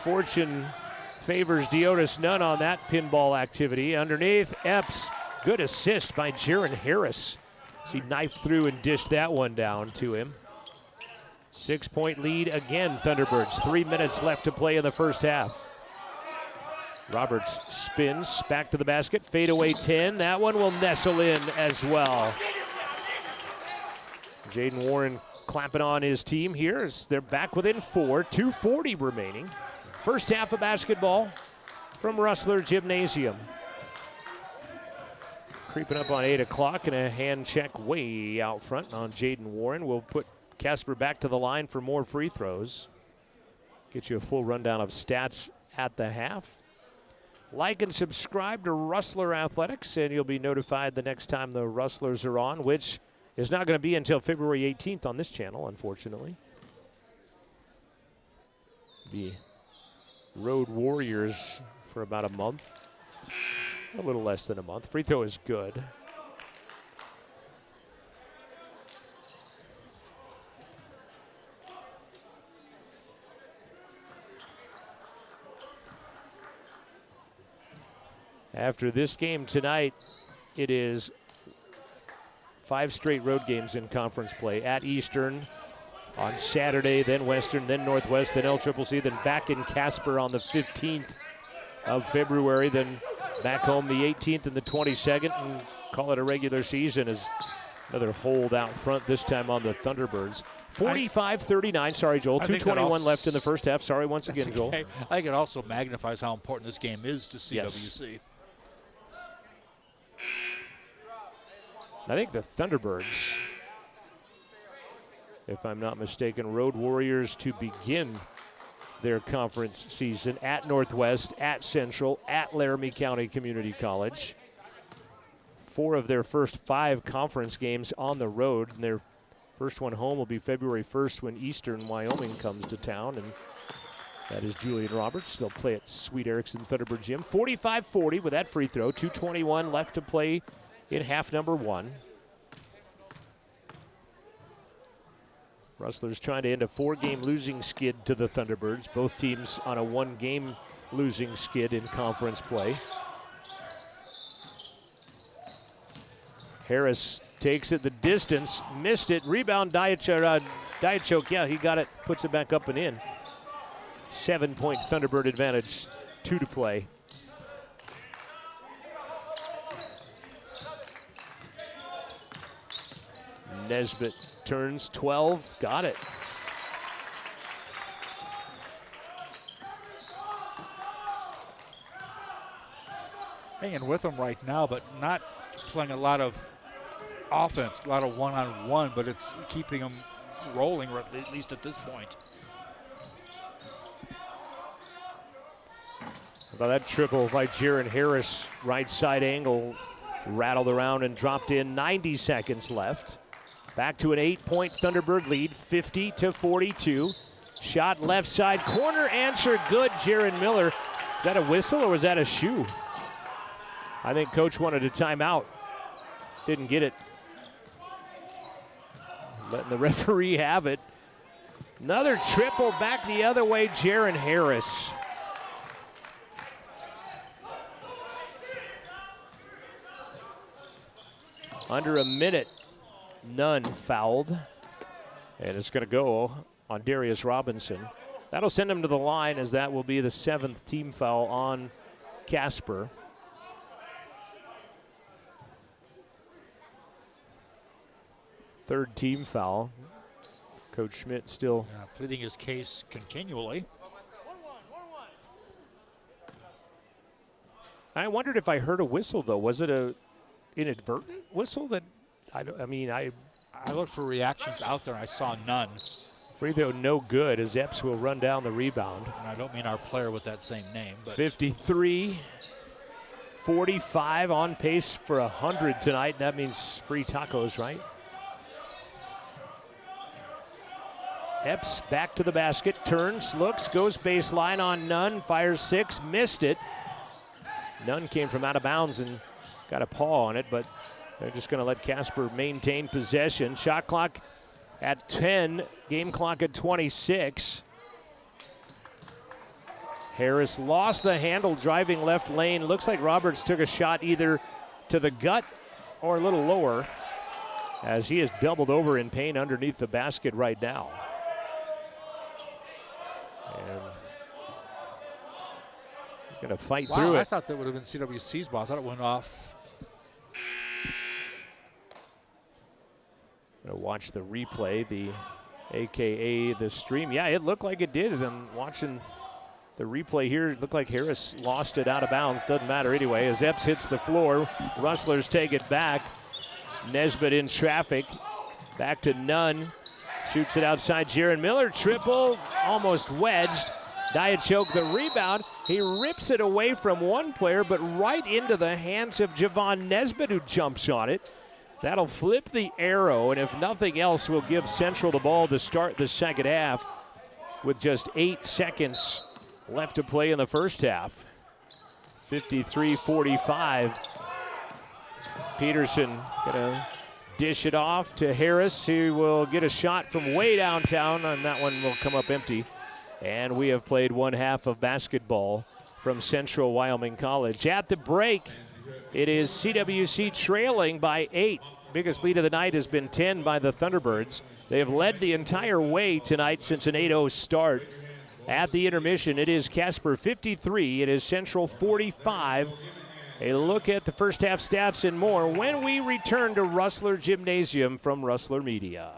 Fortune favors Deotis Nunn on that pinball activity. Underneath, Epps, good assist by Jaron Harris. He knifed through and dished that one down to him. 6-point lead again, Thunderbirds. 3 minutes left to play in the first half. Roberts spins back to the basket, fadeaway 10. That one will nestle in as well. Jaden Warren clamping on his team here as they're back within 4, 2:40 remaining. First half of basketball from Rustler Gymnasium. Creeping up on 8 o'clock and a hand check way out front on Jaden Warren. We'll put Casper back to the line for more free throws. Get you a full rundown of stats at the half. Like and subscribe to Rustler Athletics, and you'll be notified the next time the Rustlers are on, which is not going to be until February 18th on this channel, unfortunately. The Road Warriors for about a month. A little less than a month. Free throw is good. After this game tonight, it is 5 straight road games in conference play. At Eastern on Saturday, then Western, then Northwest, then LCCC, then back in Casper on the 15th of February, then back home the 18th and the 22nd, and call it a regular season as another hold out front, this time on the Thunderbirds. 45-39, sorry, Joel, 2:21 left in the first half. Sorry once again, okay. Joel. I think it also magnifies how important this game is to CWC. Yes. I think the Thunderbirds, if I'm not mistaken, Road Warriors to begin their conference season at Northwest, at Central, at Laramie County Community College. 4 of their first 5 conference games on the road, and their first one home will be February 1st when Eastern Wyoming comes to town, and that is Julian Roberts. They'll play at Sweet Erickson Thunderbird Gym. 45-40 with that free throw. 2:21 left to play in half number 1. Rustlers trying to end a 4-game losing skid to the Thunderbirds. Both teams on a 1-game losing skid in conference play. Harris takes it the distance, missed it. Rebound, Diachok, yeah, he got it, puts it back up and in. 7-point Thunderbird advantage, 2 to play. Nesbitt turns 12, got it. Hanging with them right now, but not playing a lot of offense, a lot of one-on-one, but it's keeping them rolling, or at least at this point. About that triple by Jaron Harris, right side angle, rattled around and dropped in. 90 seconds left. Back to an 8-point Thunderbird lead, 50-42. Shot left side corner, answered good, Jaron Miller. Is that a whistle or was that a shoe? I think coach wanted a timeout. Didn't get it. Letting the referee have it. Another triple back the other way, Jaron Harris. Under a minute, none fouled. And it's going to go on Darius Robinson. That'll send him to the line, as that will be the 7th team foul on Casper. Third team foul. Coach Schmidt still pleading his case continually. I wondered if I heard a whistle, though. Was it a inadvertent whistle? That I looked for reactions out there, and I saw none. Free throw no good, as Epps will run down the rebound. And I don't mean our player with that same name, but 53-45, on pace for 100 tonight. That means free tacos, right? Epps back to the basket, turns, looks, goes baseline on Nunn, fires 6, missed it. Nunn came from out of bounds and got a paw on it, but they're just going to let Casper maintain possession. Shot clock at 10, game clock at 26. Harris lost the handle driving left lane. Looks like Roberts took a shot either to the gut or a little lower, as he is doubled over in pain underneath the basket right now. And he's going to fight through it. I thought that would have been CWC's ball. I thought it went off. Gonna watch the replay, the AKA the stream. Yeah, it looked like it did. And watching the replay here, it looked like Harris lost it out of bounds. Doesn't matter anyway. As Epps hits the floor, Rustlers take it back. Nesbitt in traffic. Back to Nunn. Shoots it outside. Jaron Miller, triple, almost wedged. Diachok the rebound. He rips it away from one player, but right into the hands of Javon Nesbitt, who jumps on it. That'll flip the arrow, and if nothing else, will give Central the ball to start the second half with just 8 seconds left to play in the first half. 53-45. Peterson gonna dish it off to Harris, who will get a shot from way downtown, and that one will come up empty. And we have played one half of basketball from Central Wyoming College. At the break, it is CWC trailing by 8. Biggest lead of the night has been 10 by the Thunderbirds. They have led the entire way tonight since an 8-0 start. At the intermission, it is Casper 53. It is Central 45. A look at the first half stats and more when we return to Rustler Gymnasium from Rustler Media.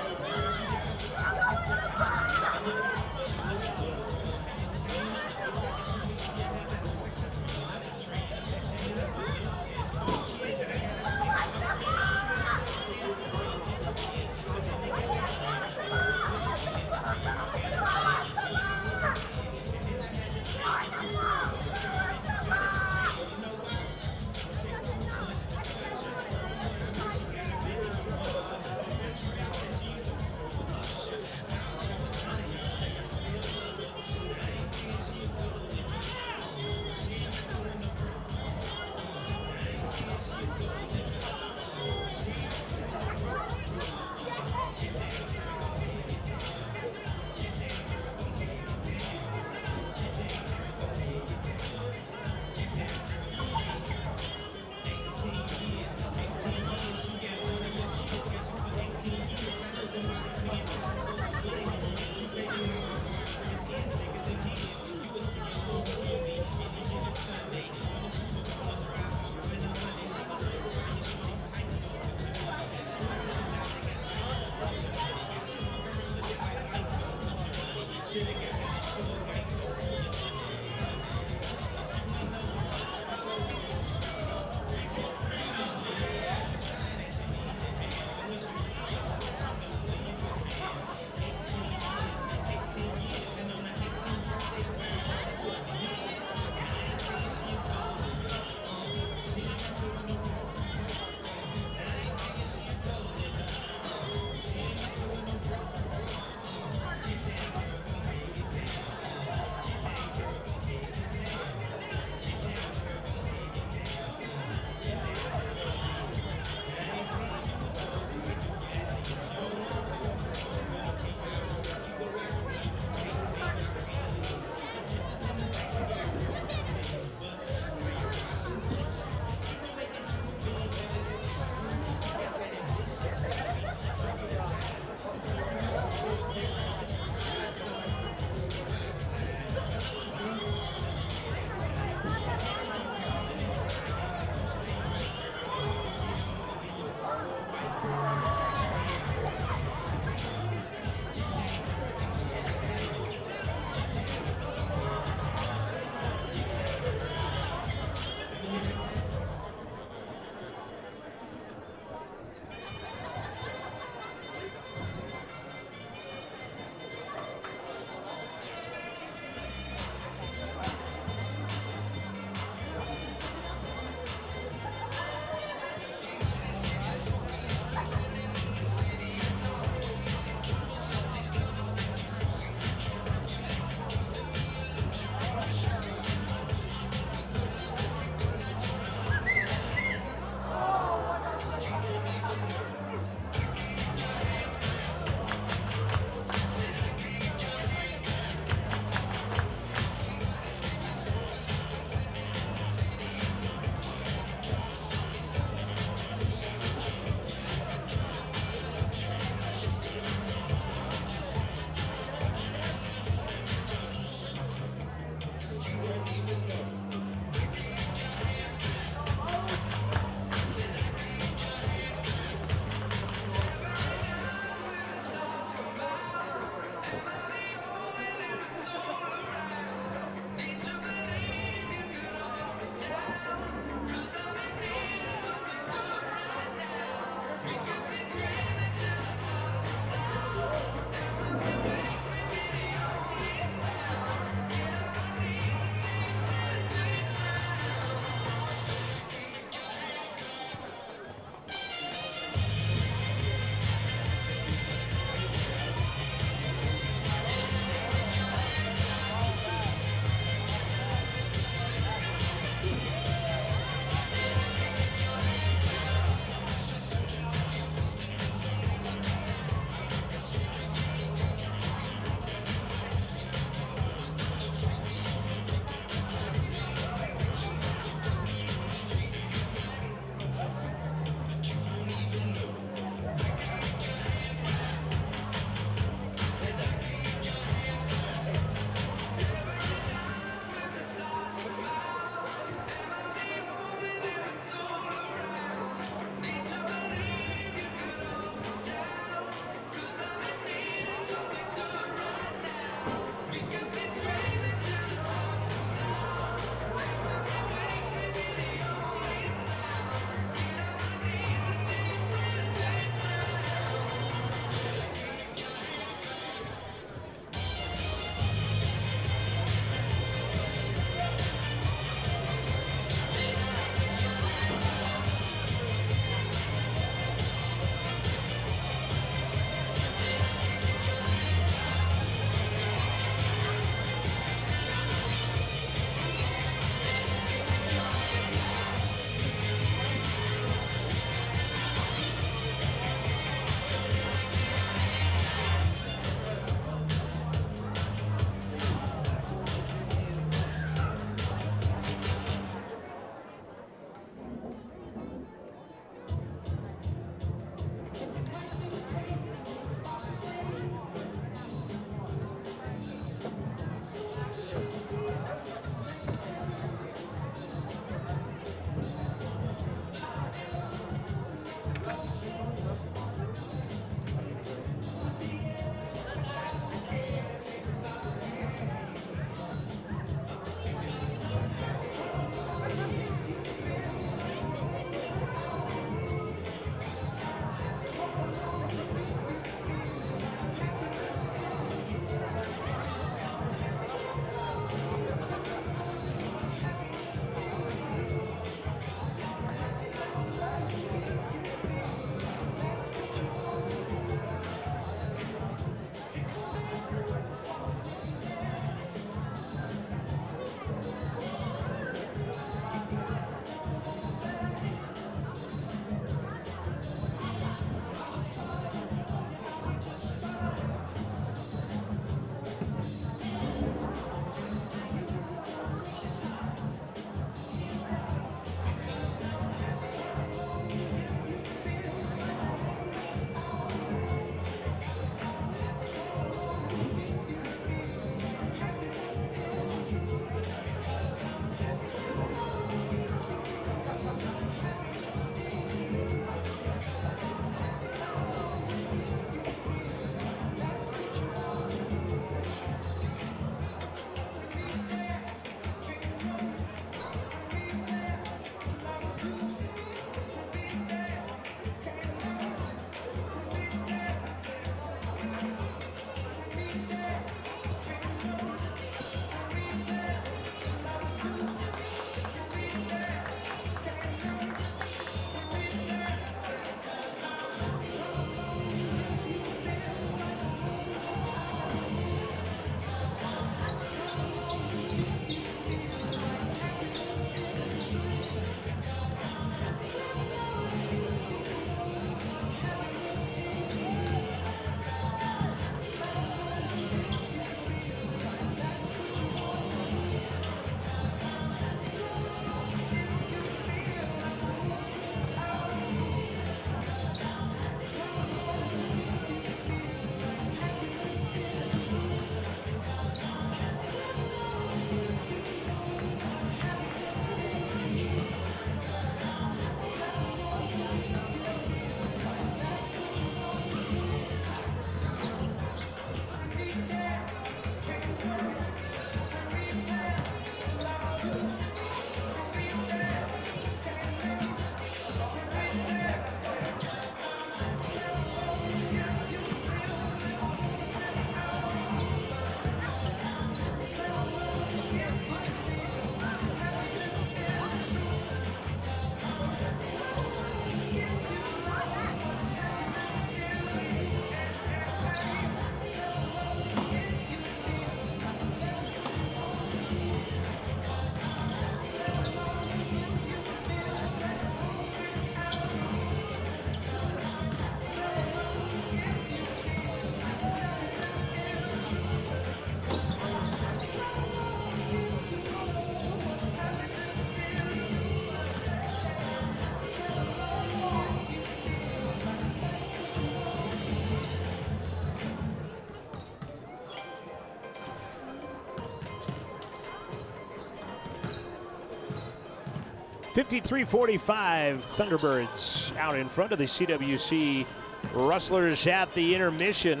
53-45, Thunderbirds out in front of the CWC Rustlers at the intermission.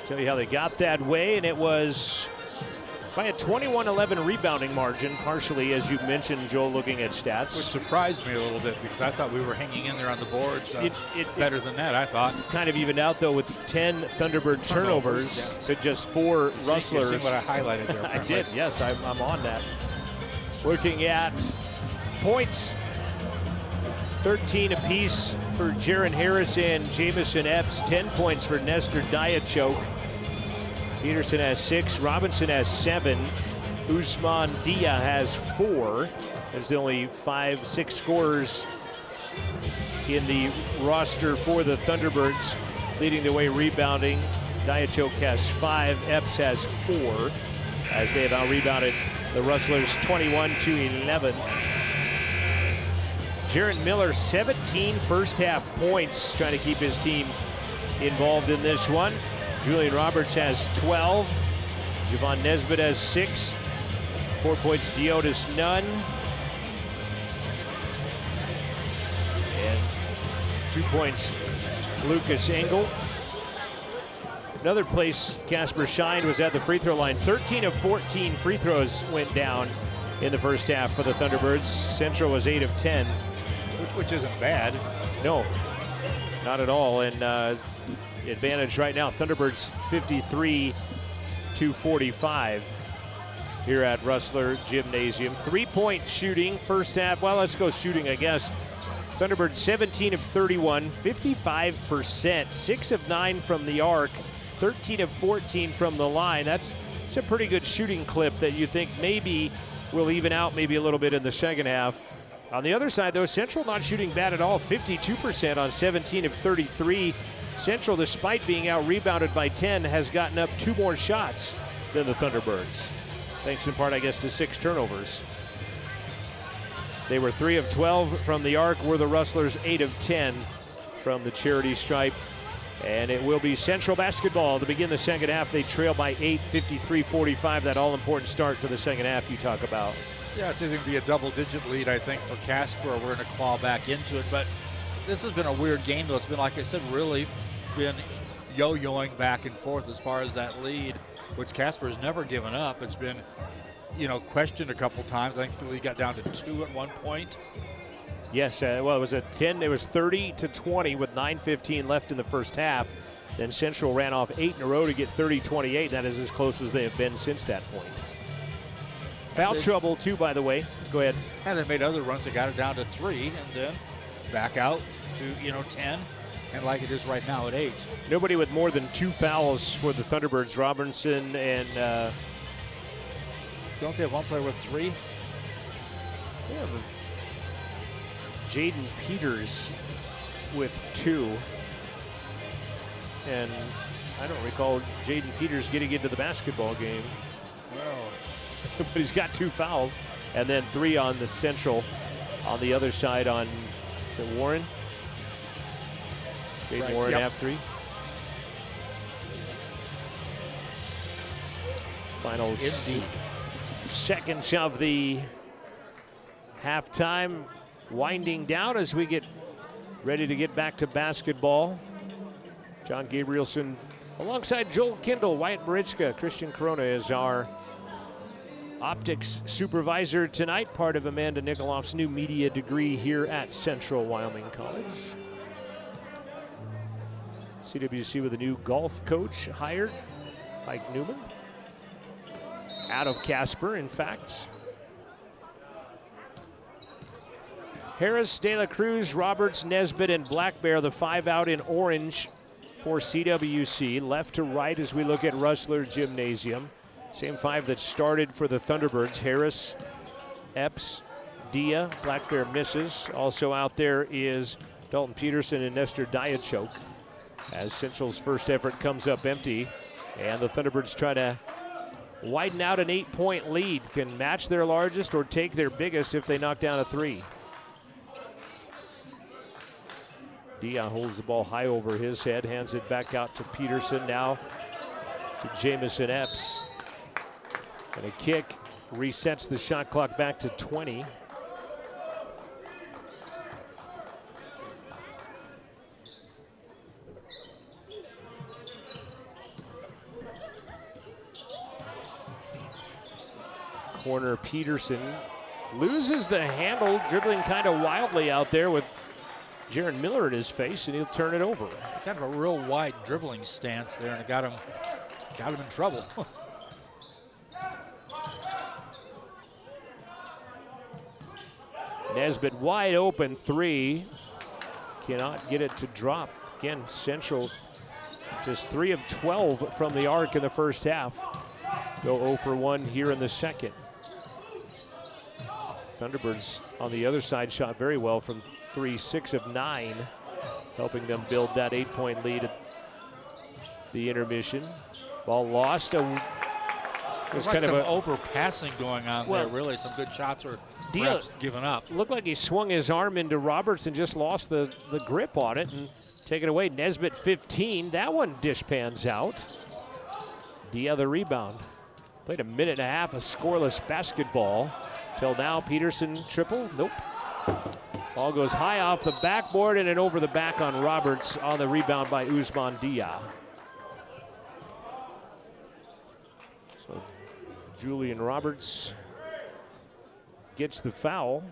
Tell you how they got that way, and it was by a 21-11 rebounding margin, partially, as you mentioned, Joel, looking at stats. Which surprised me a little bit because I thought we were hanging in there on the boards. Better than that, I thought. Kind of evened out, though, with 10 Thunderbird turnovers to just 4 Rustlers. You see what I highlighted there? I did, yes, I'm on that. Looking at points, 13 apiece for Jaron Harris and Jamison Epps, 10 points for Nestor Diachok. Peterson has 6, Robinson has 7, Usman Dia has 4. There's the only 5-6 scorers in the roster for the Thunderbirds. Leading the way rebounding, Diachok has 5, Epps has 4, as they have out-rebounded the Rustlers 21-11. Jaron Miller, 17 first-half points, trying to keep his team involved in this one. Julian Roberts has 12. Javon Nesbitt has 6. 4 points, Diotis Nunn. And 2 points, Lucas Engel. Another place Casper shined was at the free throw line. 13 of 14 free throws went down in the first half for the Thunderbirds. Central was 8 of 10. Which isn't bad. No, not at all. And advantage right now, Thunderbirds 53-45 here at Rustler Gymnasium. 3-point shooting first half. Well, let's go shooting, I guess. Thunderbirds 17 of 31, 55%, 6 of 9 from the arc, 13 of 14 from the line. That's a pretty good shooting clip that you think maybe will even out maybe a little bit in the second half. On the other side, though, Central not shooting bad at all, 52% on 17 of 33. Central, despite being out-rebounded by 10, has gotten up 2 more shots than the Thunderbirds, thanks in part, I guess, to 6 turnovers. They were 3 of 12 from the arc, were the Rustlers 8 of 10 from the charity stripe. And it will be Central basketball to begin the second half. They trail by 8, 53-45, that all-important start to the second half you talk about. Yeah, it's either going to be a double-digit lead, I think, for Casper, or we're going to claw back into it. But this has been a weird game, though. It's been, like I said, really been yo-yoing back and forth as far as that lead, which Casper has never given up. It's been, questioned a couple times. I think the lead got down to 2 at one point. Yes, well, it was a 10. It was 30-20 with 9:15 left in the first half. Then Central ran off 8 in a row to get 30-28. That is as close as they have been since that point. Foul trouble, too, by the way. Go ahead. And they made other runs that got it down to 3, and then back out to, 10, and like it is right now at 8. Nobody with more than 2 fouls for the Thunderbirds. Robinson and... don't they have one player with 3? Yeah, Jaden Peters with 2. And I don't recall Jaden Peters getting into the basketball game. Well, but he's got 2 fouls. And then 3 on the Central. On the other side on, is it Warren? Jaden right, Warren, yep. half 3. Final seconds of the halftime winding down as we get ready to get back to basketball. John Gabrielson alongside Joel Kindle, Wyatt Marichka, Christian Corona is our optics supervisor tonight, part of Amanda Nikoloff's new media degree here at Central Wyoming College. CWC with a new golf coach hired, Mike Newman, out of Casper, in fact. Harris, De La Cruz, Roberts, Nesbitt, and Black Bear, the 5 out in orange for CWC. Left to right as we look at Rustler Gymnasium. Same 5 that started for the Thunderbirds. Harris, Epps, Dia, Black Bear misses. Also out there is Dalton Peterson and Nestor Diachok, as Central's first effort comes up empty. And the Thunderbirds try to widen out an 8-point lead. Can match their largest or take their biggest if they knock down a 3. Dia holds the ball high over his head, hands it back out to Peterson, now to Jamison Epps. And a kick resets the shot clock back to 20. corner, Peterson loses the handle, dribbling kind of wildly out there with Jaron Miller at his face, and he'll turn it over. Kind of a real wide dribbling stance there, and it got him in trouble. Nesbitt wide open three. Cannot get it to drop. Again, Central just 3 of 12 from the arc in the first half. Go 0 for 1 here in the second. Thunderbirds on the other side shot very well from 3, 6 of 9, helping them build that 8-point lead at the intermission. Ball lost. There's There's kind like of some overpassing going on there. Really, some good shots were perhaps given up. Looked like he swung his arm into Roberts and just lost the grip on it and take it away. Nesbitt 15. That one dish pans out. Dia the rebound. Played a minute and a half of scoreless basketball. Till now, Peterson triple. Nope. Ball goes high off the backboard and then over the back on Roberts on the rebound by Usman Dia. So Julian Roberts gets the foul.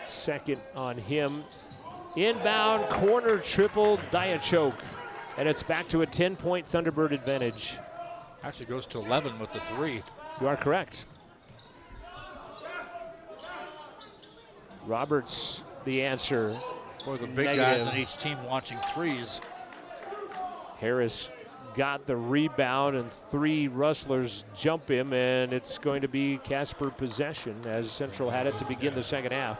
Second on him. Inbound corner triple, Diachoke. And it's back to a 10-point Thunderbird advantage. Actually goes to 11 with the 3. You are correct. Roberts, the answer. For the big guys on each team watching threes. Harris got the rebound and 3 Rustlers jump him, and it's going to be Casper possession as Central had it to begin the second half.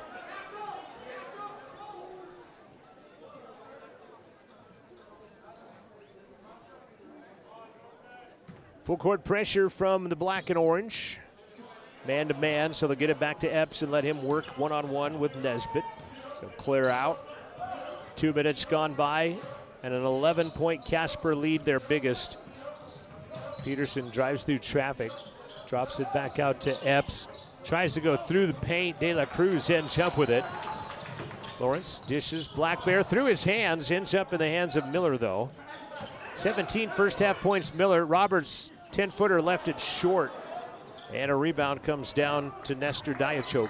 Full court pressure from the black and orange. Man to man, so they'll get it back to Epps and let him work one-on-one with Nesbitt. So clear out. 2 minutes gone by and an 11-point Casper lead, their biggest. Peterson drives through traffic, drops it back out to Epps. Tries to go through the paint. De La Cruz ends up with it. Lawrence dishes Black Bear through his hands, ends up in the hands of Miller though. 17 first half points Miller. Roberts 10-footer left it short. And a rebound comes down to Nestor Diachoke.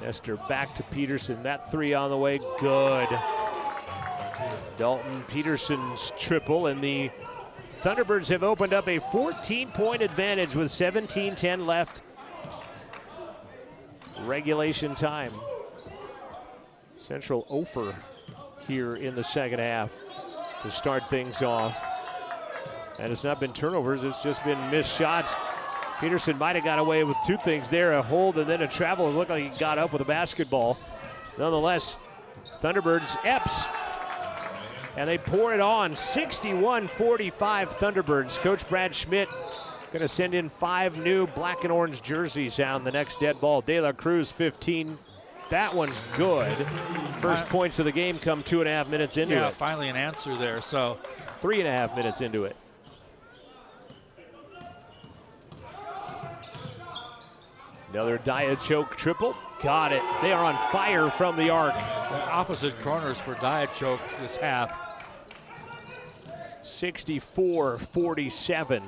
Nestor back to Peterson. That 3 on the way, good. Dalton Peterson's triple, and the Thunderbirds have opened up a 14-point advantage with 17:10 left. Regulation time. Central 0 for here in the second half to start things off. And it's not been turnovers, it's just been missed shots. Peterson might have got away with 2 things there, a hold and then a travel. It looked like he got up with a basketball. Nonetheless, Thunderbirds, Epps, and they pour it on, 61-45 Thunderbirds. Coach Brad Schmidt gonna send in 5 new black and orange jerseys down the next dead ball. De La Cruz 15, that one's good. First points of the game come 2.5 minutes into it. Yeah, finally an answer there, so. 3.5 minutes into it. Another Diachoke triple. Got it. They are on fire from the arc. The opposite corners for Diachoke this half. 64-47.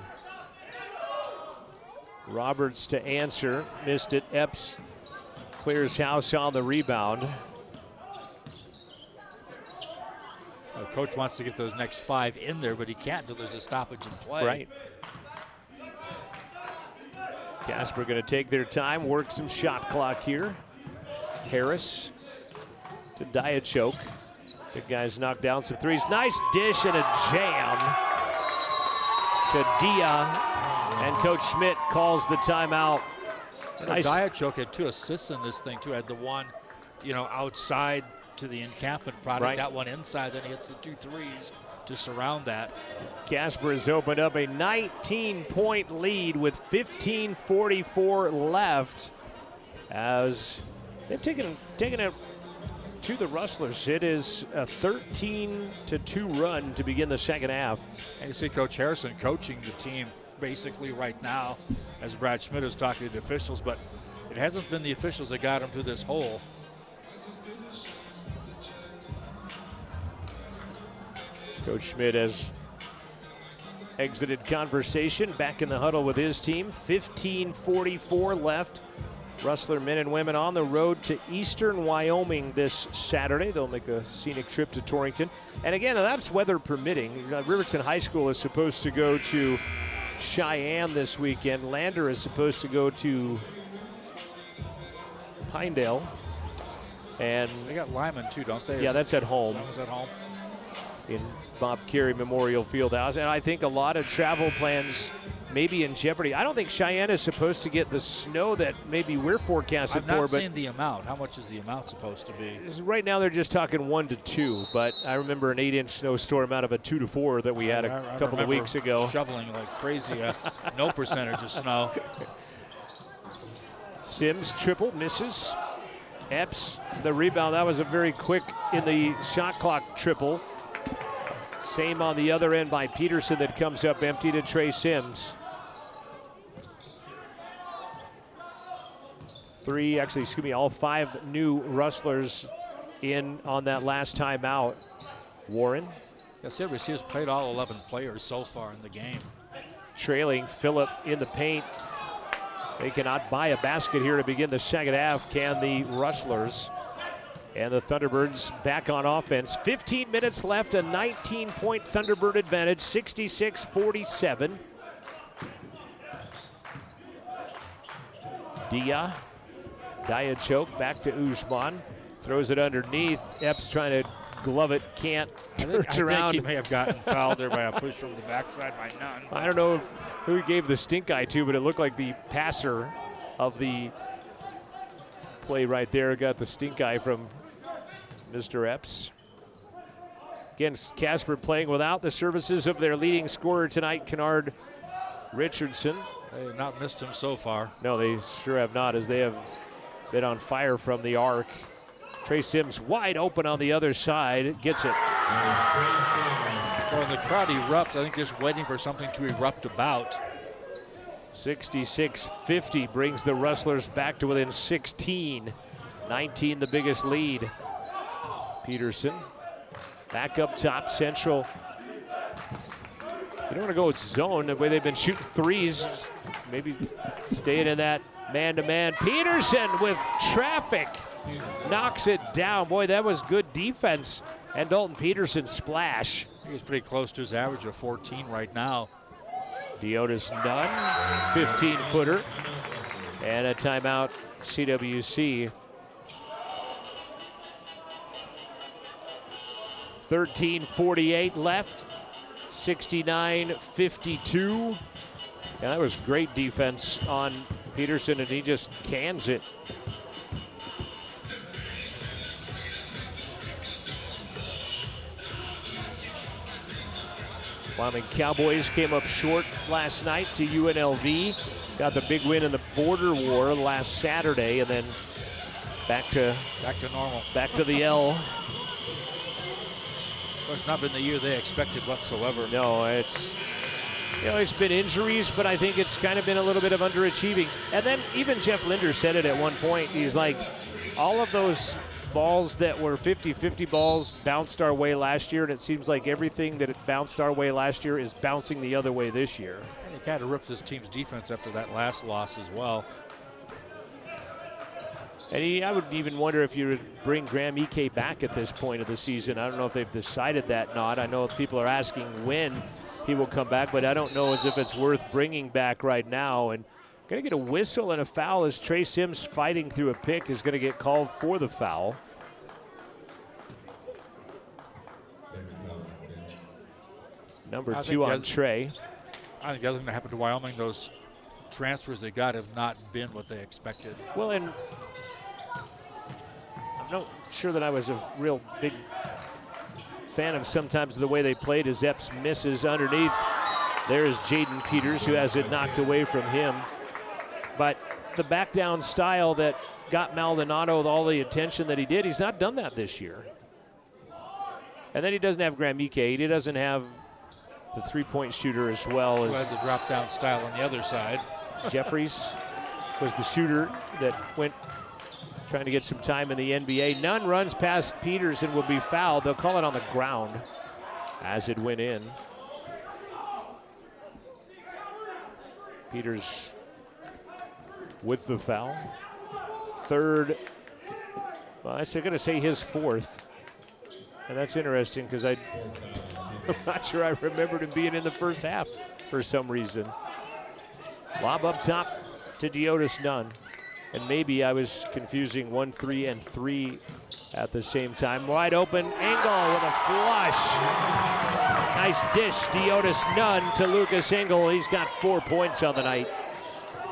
Roberts to answer. Missed it. Epps clears house on the rebound. The coach wants to get those next 5 in there, but he can't until there's a stoppage in play. Right. Casper going to take their time, work some shot clock here. Harris to Diachoke. Big guys knock down some threes. Nice dish and a jam to Dia. And Coach Schmidt calls the timeout. Nice. Diachoke had 2 assists in this thing too. Had the one, outside to the encampment product. Right. That one inside, then he hits the 2 threes to surround that. Casper has opened up a 19-point lead with 15:44 left as they've taken it to the Rustlers. It is a 13-2 run to begin the second half. And you see Coach Harrison coaching the team basically right now as Brad Schmidt is talking to the officials, but it hasn't been the officials that got him to this hole. Coach Schmidt has exited conversation, back in the huddle with his team. 15:44 left. Rustler men and women on the road to Eastern Wyoming this Saturday. They'll make a scenic trip to Torrington. And again, that's weather permitting. Riverton High School is supposed to go to Cheyenne this weekend. Lander is supposed to go to Pinedale. And they got Lyman too, don't they? Yeah, that's at home. That was at home. In Bob Carey Memorial Fieldhouse. And I think a lot of travel plans may be in jeopardy. I don't think Cheyenne is supposed to get the snow that maybe we're forecasted I've for. not seen the amount. How much is the amount supposed to be? Right now they're just talking 1 to 2, but I remember an 8-inch snowstorm out of a 2 to 4 that we had a couple of weeks ago. Shoveling like crazy, no percentage of snow. Sims triple, misses. Epps, the rebound, that was a very quick in the shot clock triple. Same on the other end by Peterson that comes up empty to Trey Sims. All 5 new Rustlers in on that last time out. Warren. Yeah, CWC has played all 11 players so far in the game. Trailing Phillip in the paint. They cannot buy a basket here to begin the second half, can the Rustlers. And the Thunderbirds back on offense. 15 minutes left, a 19-point Thunderbird advantage, 66-47. Diachok back to Usman. Throws it underneath. Epps trying to glove it, can't. Turns around. I think he may have gotten fouled there by a push from the backside by Nunn. I don't know who he gave the stink eye to, but it looked like the passer of the play right there got the stink eye from Mr. Epps. Again, Casper playing without the services of their leading scorer tonight, Kennard Richardson. They have not missed him so far. No, they sure have not, as they have been on fire from the arc. Trey Sims wide open on the other side, gets it. Well, the crowd erupts, I think just waiting for something to erupt about. 66-50 brings the Rustlers back to within 16. 19 the biggest lead. Peterson back up top, Central. You don't want to go with zone the way they've been shooting threes. Maybe staying in that man-to-man. Peterson with traffic knocks it down. Boy, that was good defense. And Dalton Peterson splash. He's pretty close to his average of 14 right now. Deotis Nunn, 15-footer. And a timeout, CWC. 13:48 left, 69-52. And that was great defense on Peterson, and he just cans it. Wyoming Cowboys came up short last night to UNLV. Got the big win in the border war last Saturday, and then back to normal. Back to the L. Well, it's not been the year they expected whatsoever. No, it's been injuries, but I think it's kind of been a little bit of underachieving. And then even Jeff Linder said it at one point. He's like, all of those balls that were 50-50 balls bounced our way last year, and it seems like everything that it bounced our way last year is bouncing the other way this year. And he kind of ripped his team's defense after that last loss as well. And I would even wonder if you would bring Graham Ike back at this point of the season. I don't know if they've decided that or not. I know people are asking when he will come back, but I don't know as if it's worth bringing back right now. And going to get a whistle and a foul as Trey Sims fighting through a pick is going to get called for the foul. Number 2 on Trey. I think the other thing that happened to Wyoming, those transfers they got have not been what they expected. Well, and I'm not sure that I was a real big fan of sometimes the way they played as Epps misses underneath. There's Jaden Peters, who has it knocked away from him. But the back down style that got Maldonado with all the attention that he did, he's not done that this year. And then he doesn't have Graham Ike. He doesn't have the three-point shooter as well as the drop down style on the other side. Jeffries was the shooter that went trying to get some time in the NBA. Nunn runs past Peters and will be fouled. They'll call it on the ground as it went in. Peters with the foul. Third, well, I'm going to say his fourth. And that's interesting because I'm not sure I remembered him being in the first half for some reason. Lob up top to Deotis Nunn. And maybe I was confusing 1, 3, and 3 at the same time. Wide open, Engel with a flush. Nice dish, Deotis Nunn to Lucas Engel. He's got 4 points on the night.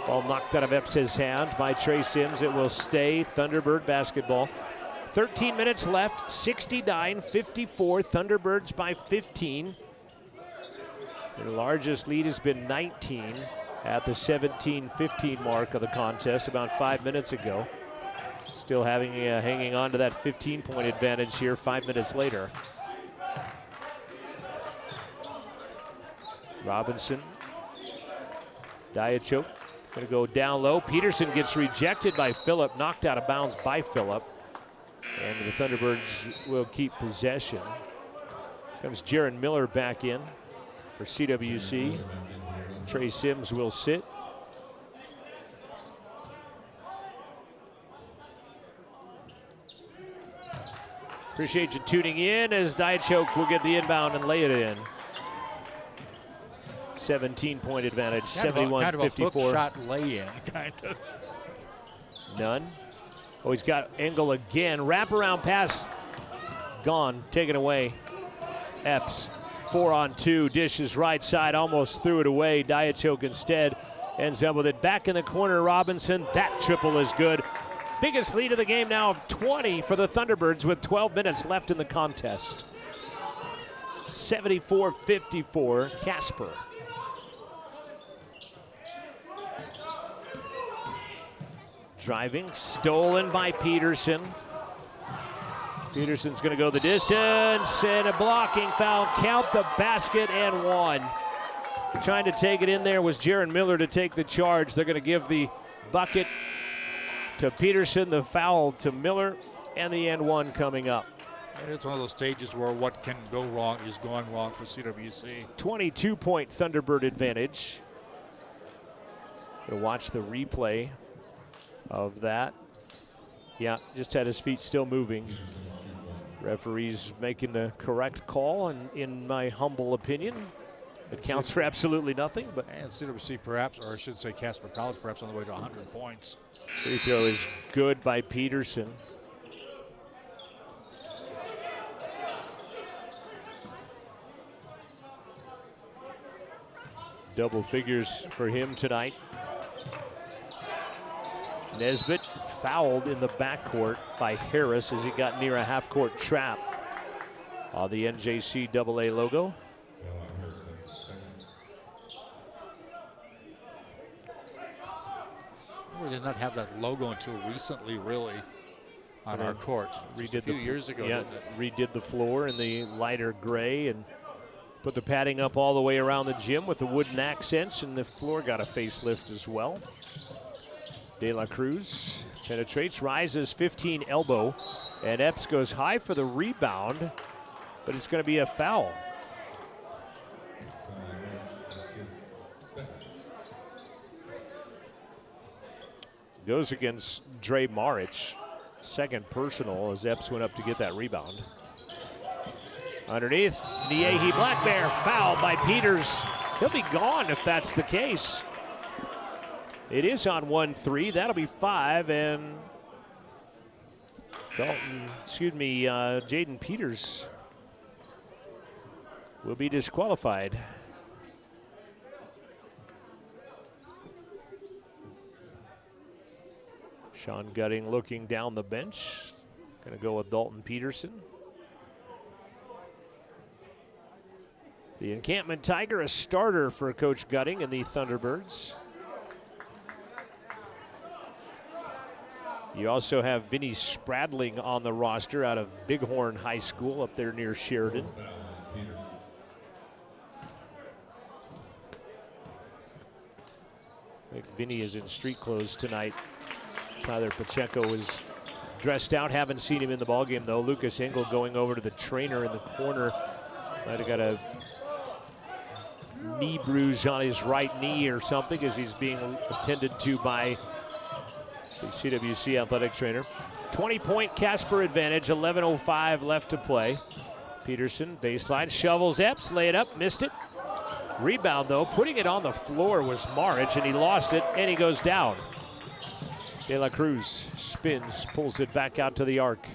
Ball knocked out of Epps' hand by Trey Sims. It will stay Thunderbird basketball. 13 minutes left, 69-54, Thunderbirds by 15. Their largest lead has been 19 at the 17-15 mark of the contest about 5 minutes ago. Still hanging on to that 15-point advantage here 5 minutes later. Robinson, Diachok, gonna go down low. Peterson gets rejected by Phillip, knocked out of bounds by Phillip. And the Thunderbirds will keep possession. Comes Jaron Miller back in for CWC. Trey Sims will sit. Appreciate you tuning in as Diachok will get the inbound and lay it in. 17-point advantage, 71-54. Kind of a hook shot lay-in, kind of. Nunn. Oh, he's got Engel again. Wraparound pass. Gone. Taken away. Epps. 4-on-2. Dishes right side. Almost threw it away. Diachok instead ends up with it. Back in the corner, Robinson. That triple is good. Biggest lead of the game now of 20 for the Thunderbirds with 12 minutes left in the contest. 74-54, Casper. Driving, stolen by Peterson. Peterson's gonna go the distance and a blocking foul. Count the basket and one. Trying to take it in there was Jaron Miller to take the charge. They're gonna give the bucket to Peterson, the foul to Miller, and the and one coming up. And it's one of those stages where what can go wrong is going wrong for CWC. 22-point Thunderbird advantage. Gonna watch the replay of that. Yeah, just had his feet still moving. Referee's making the correct call, and in my humble opinion, it counts for absolutely nothing. But and CWC perhaps, or I should say Casper College perhaps on the way to 100 points. Free throw is good by Peterson. Double figures for him tonight. Nesbitt fouled in the backcourt by Harris as he got near a half-court trap on the NJCAA logo. We did not have that logo until recently, really, on our court. Just a few years ago, yeah, didn't it? redid the floor in the lighter gray and put the padding up all the way around the gym with the wooden accents, and the floor got a facelift as well. De La Cruz penetrates, rises 15 elbow, and Epps goes high for the rebound, but it's going to be a foul. Goes against Dre Marich. Second personal as Epps went up to get that rebound. Underneath, Niehi Black Bear fouled by Peters. He'll be gone if that's the case. It is on 1-3. That'll be 5, and Jaden Peters will be disqualified. Sean Gutting looking down the bench. Gonna go with Dalton Peterson. The Encampment Tiger, a starter for Coach Gutting and the Thunderbirds. You also have Vinny Spradling on the roster out of Bighorn High School up there near Sheridan. I think Vinny is in street clothes tonight. Tyler Pacheco is dressed out. Haven't seen him in the ballgame though. Lucas Engel going over to the trainer in the corner. Might have got a knee bruise on his right knee or something as he's being attended to by the CWC athletic trainer. 20-point Casper advantage, 11:05 left to play. Peterson, baseline, shovels Epps, lay it up, missed it. Rebound though, putting it on the floor was Maric, and he lost it, and he goes down. De La Cruz spins, pulls it back out to the arc.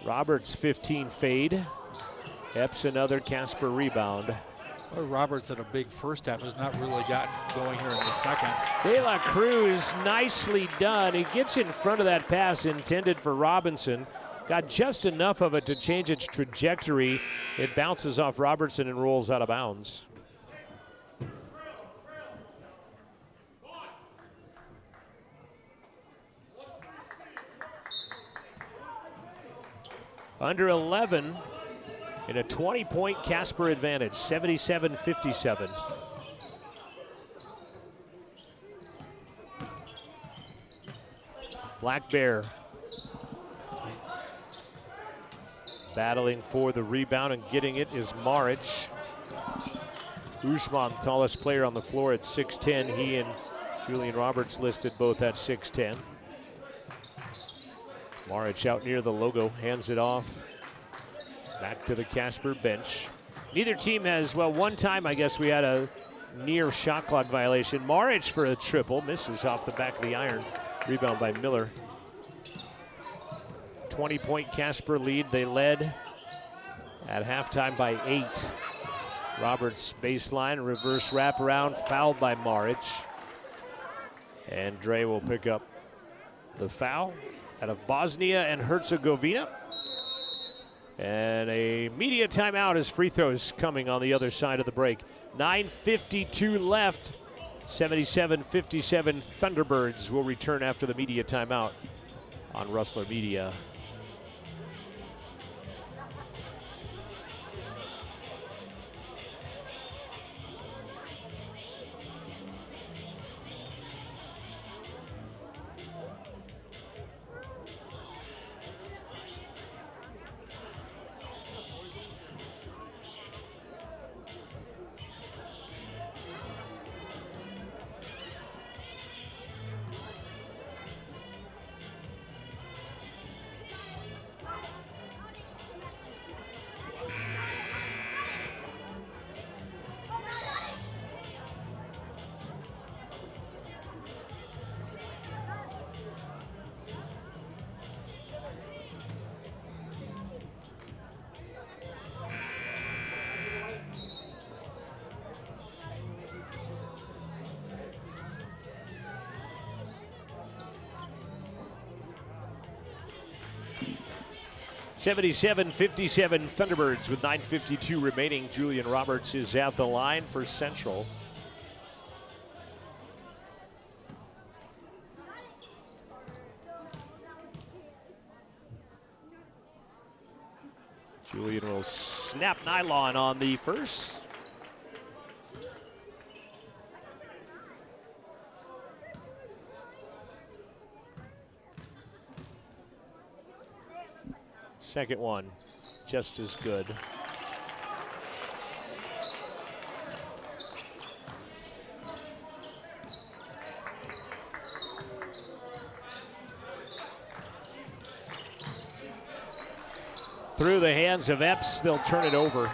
Roberts 15 fade. Epps another Casper rebound. Well, Roberts had a big first half, has not really gotten going here in the second. De La Cruz, nicely done. He gets in front of that pass intended for Robinson. Got just enough of it to change its trajectory. It bounces off Robertson and rolls out of bounds. Under 11 in a 20-point Casper advantage, 77-57. Black Bear battling for the rebound and getting it is Maric. Usman, tallest player on the floor at 6'10". He and Julian Roberts listed both at 6'10". Maric out near the logo, hands it off. Back to the Casper bench. Neither team has, well, one time I guess we had a near shot clock violation. Maric for a triple, misses off the back of the iron. Rebound by Miller. 20-point Casper lead. They led at halftime by 8. Roberts baseline, reverse wraparound, fouled by Maric. And Dre will pick up the foul out of Bosnia and Herzegovina. And a media timeout as free throws coming on the other side of the break. 9:52 left. 77-57 Thunderbirds will return after the media timeout on Rustler Media. (77-57) Thunderbirds with 9:52 remaining. Julian Roberts is at the line for Central. Julian will snap nylon on the first. Second one, just as good. Through the hands of Epps, they'll turn it over.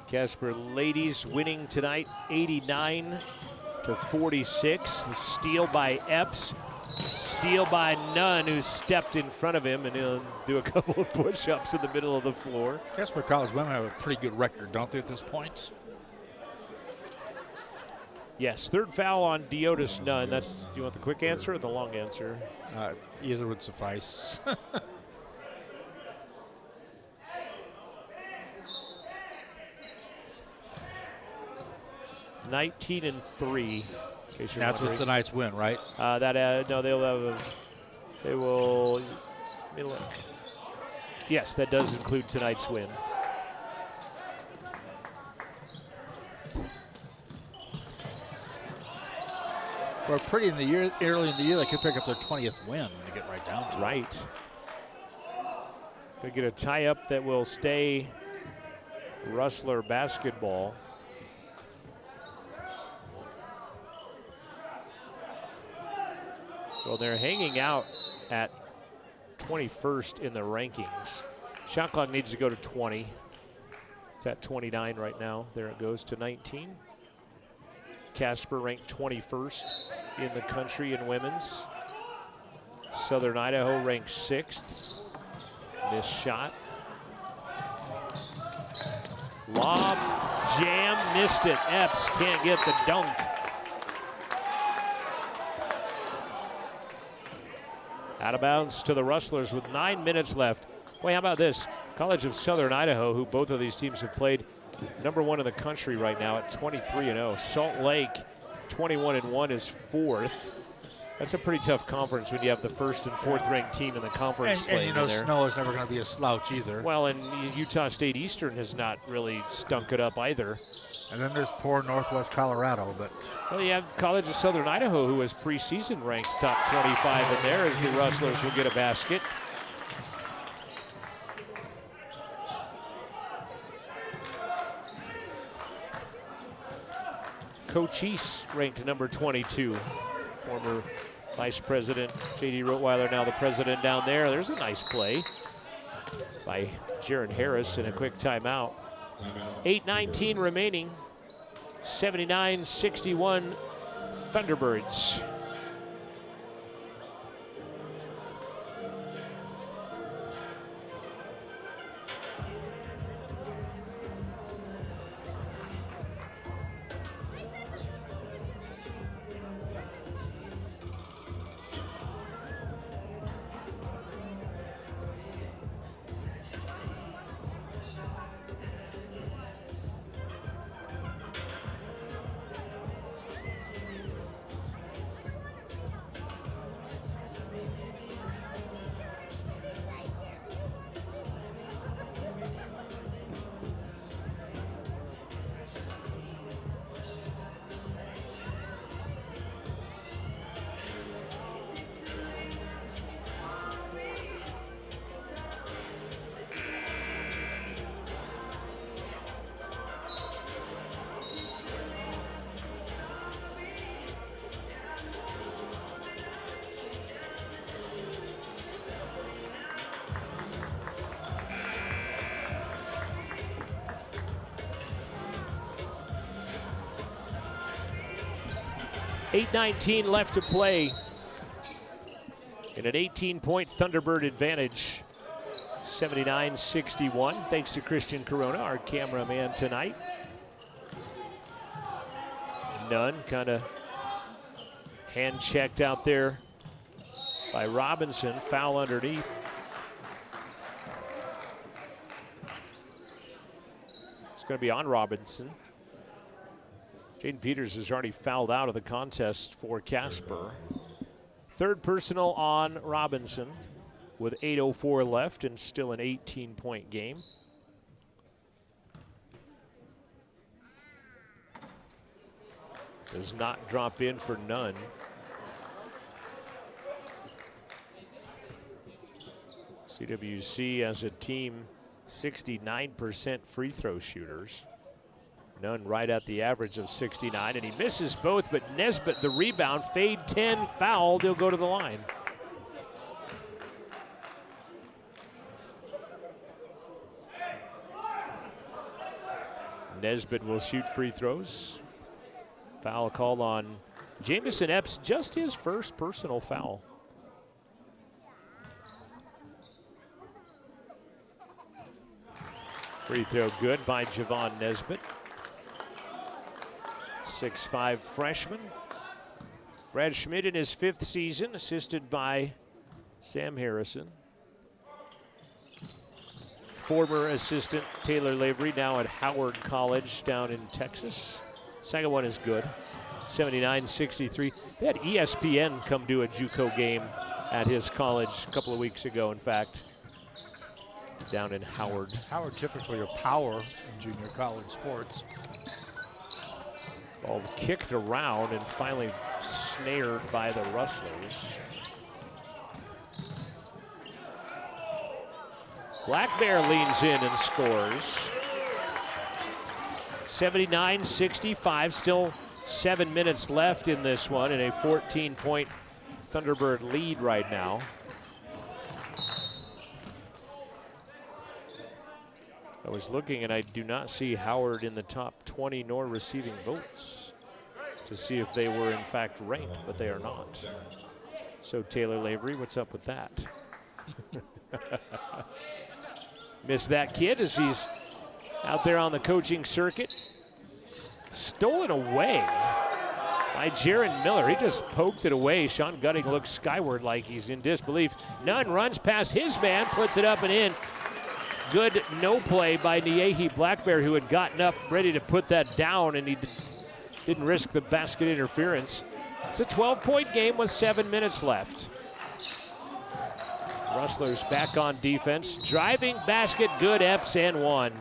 Casper ladies winning tonight 89-46. The steal by Epps. Steal by Nunn, who stepped in front of him, and he'll do a couple of push-ups in the middle of the floor. Casper College women have a pretty good record, don't they, at this point? Yes, third foul on Deotis Nunn. Do you want the quick answer or the long answer? Either would suffice. 19-3. That's what tonight's win, right? No, they will. Let me look. Yes, that does include tonight's win. Or pretty in the year, early in the year, they could pick up their 20th win when they get right down to it. Right. They get a tie-up that will stay Rustler basketball. Well, they're hanging out at 21st in the rankings. Shot clock needs to go to 20. It's at 29 right now. There it goes to 19. Casper ranked 21st in the country in women's. Southern Idaho ranked 6th. Missed shot. Lob, jam, missed it. Epps can't get the dunk. Out of bounds to the Rustlers with 9 minutes left. Boy, how about this? College of Southern Idaho, who both of these teams have played, #1 in the country right now at 23-0. Salt Lake, 21-1, is 4th. That's a pretty tough conference when you have the 1st and 4th ranked team in the conference playing and you know, there. Snow is never going to be a slouch either. Well, and Utah State Eastern has not really stunk it up either. And then there's poor Northwest Colorado. But Well, you have College of Southern Idaho, who was preseason ranked top 25 in there, as the Rustlers will get a basket. Cochise ranked number 22. Former Vice President J.D. Rottweiler, now the president down there. There's a nice play by Jaron Harris in a quick timeout. 8:19 remaining. 79-61 Thunderbirds. .19 left to play in an 18-point Thunderbird advantage. 79-61, thanks to Christian Corona, our cameraman tonight. Nunn kind of hand-checked out there by Robinson. Foul underneath. It's going to be on Robinson. Jaden Peters has already fouled out of the contest for Casper. Third personal on Robinson with 8:04 left and still an 18-point game. Does not drop in for Nunn. CWC as a team, 69% free throw shooters. Nunn right at the average of 69, and he misses both, but Nesbitt the rebound, fade 10, fouled, he'll go to the line. Nesbitt will shoot free throws. Foul called on Jamison Epps, just his first personal foul. Free throw good by Javon Nesbitt. 6'5" freshman. Brad Schmidt in his 5th season, assisted by Sam Harrison. Former assistant Taylor Lavery, now at Howard College down in Texas. Second one is good. 79-63. They had ESPN come do a JUCO game at his college a couple of weeks ago, in fact, down in Howard. Howard typically a power in junior college sports. Ball kicked around and finally snared by the Rustlers. Black Bear leans in and scores. 79-65, still 7 minutes left in this one, and a 14-point Thunderbird lead right now. I was looking and I do not see Howard in the top 20 nor receiving votes to see if they were in fact ranked, but they are not. So Taylor Lavery, what's up with that? Missed that kid as he's out there on the coaching circuit. Stolen away by Jaron Miller. He just poked it away. Sean Gutting looks skyward like he's in disbelief. Nunn runs past his man, puts it up and in. Good no play by Niehi Black Bear, who had gotten up ready to put that down, and he didn't risk the basket interference. It's a 12-point game with 7 minutes left. Rustlers back on defense. Driving basket, good, Epps, and one.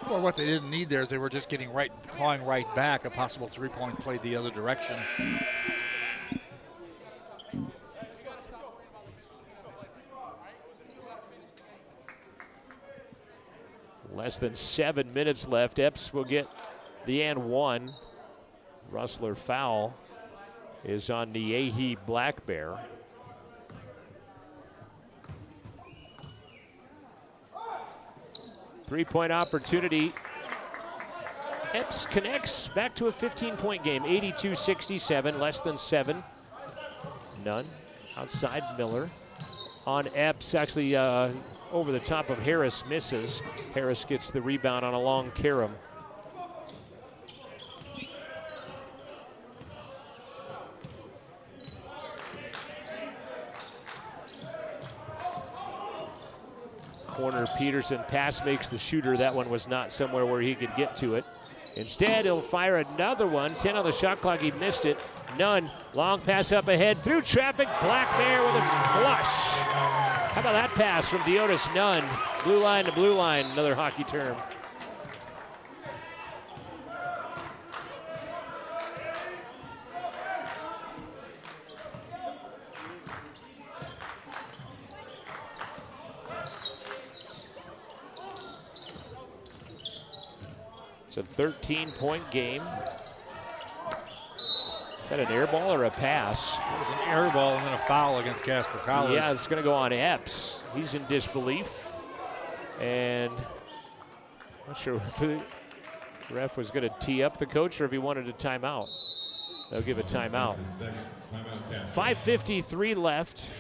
Well, what they didn't need there is they were just clawing right back. A possible three-point play the other direction. Less than 7 minutes left. Epps will get the and one. Rustler foul is on Niehi Black Bear. Three-point opportunity. Epps connects back to a 15-point game. 82-67, less than 7. Nunn outside Miller on Epps, actually over the top of Harris, misses. Harris gets the rebound on a long carom. Corner Peterson pass makes the shooter. That one was not somewhere where he could get to it. Instead, he'll fire another one. 10 on the shot clock, he missed it. Nunn, long pass up ahead, through traffic, Black Bear with a flush. How about that pass from Deotis Nunn? Blue line to blue line, another hockey term. It's a 13-point game. Is that an air ball or a pass? It was an air ball and then a foul against Casper College. Yeah, it's going to go on Epps. He's in disbelief. And not sure if the ref was going to tee up the coach or if he wanted a timeout. They'll give a timeout. 5:53 left.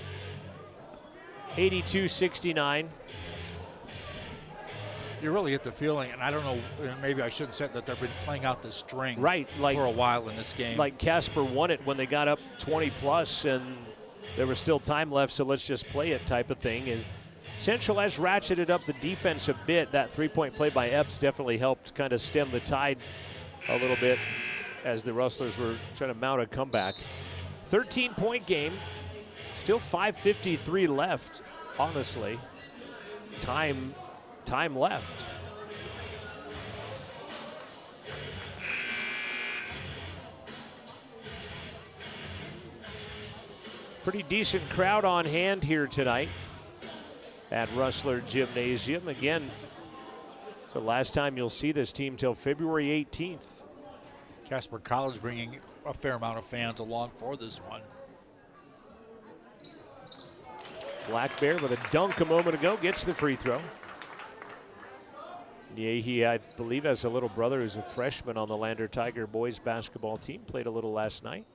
82-69. You really get the feeling, and I don't know, maybe I shouldn't say that they've been playing out the string right, like, for a while in this game. Like Casper won it when they got up 20 plus and there was still time left, so let's just play it type of thing. And Central has ratcheted up the defense a bit. That three-point play by Epps definitely helped kind of stem the tide a little bit as the Rustlers were trying to mount a comeback. 13-point game, still 5:53 left, honestly. Time left. Pretty decent crowd on hand here tonight at Rustler Gymnasium. Again, it's the last time you'll see this team till February 18th. Casper College bringing a fair amount of fans along for this one. Black Bear with a dunk a moment ago gets the free throw. Niehi, I believe, has a little brother who's a freshman on the Lander Tiger boys basketball team. Played a little last night.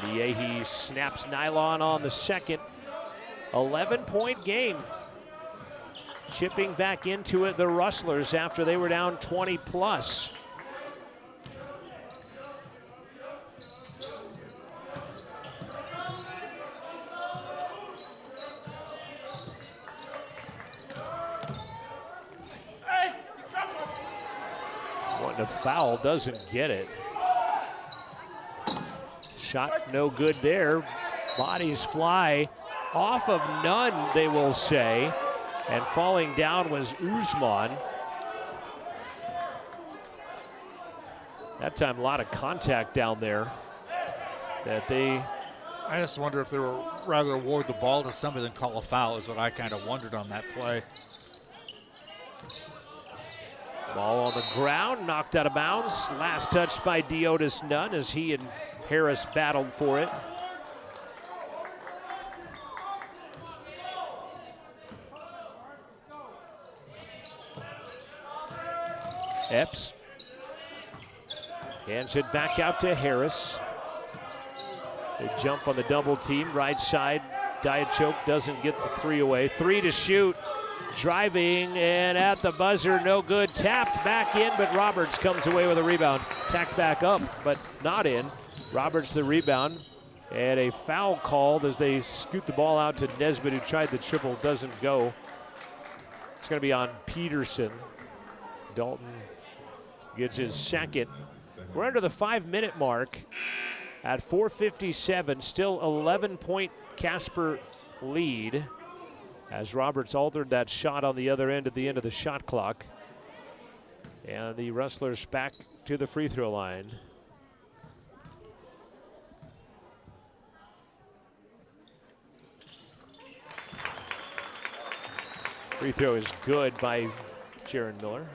Niehi snaps nylon on the second. 11-point game. Chipping back into it, the Rustlers, after they were down 20 plus. The foul, doesn't get it. Shot no good there. Bodies fly off of Nunn, they will say. And falling down was Usman. That time, a lot of contact down there. I just wonder if they were rather award the ball to somebody than call a foul, is what I kind of wondered on that play. Ball on the ground, knocked out of bounds. Last touched by Deotis Nunn as he and Harris battled for it. Epps hands it back out to Harris. They jump on the double team, right side. Diachok doesn't get the three away. 3 to shoot. Driving and at the buzzer, no good. Tapped back in, but Roberts comes away with a rebound. Tacked back up, but not in. Roberts the rebound. And a foul called as they scoot the ball out to Nesbitt, who tried the triple, doesn't go. It's going to be on Peterson. Dalton gets his second. We're under the 5-minute mark at 4:57. Still 11-point Casper lead as Roberts altered that shot on the other end at the end of the shot clock. And the Rustlers back to the free throw line. Free throw is good by Jaron Miller.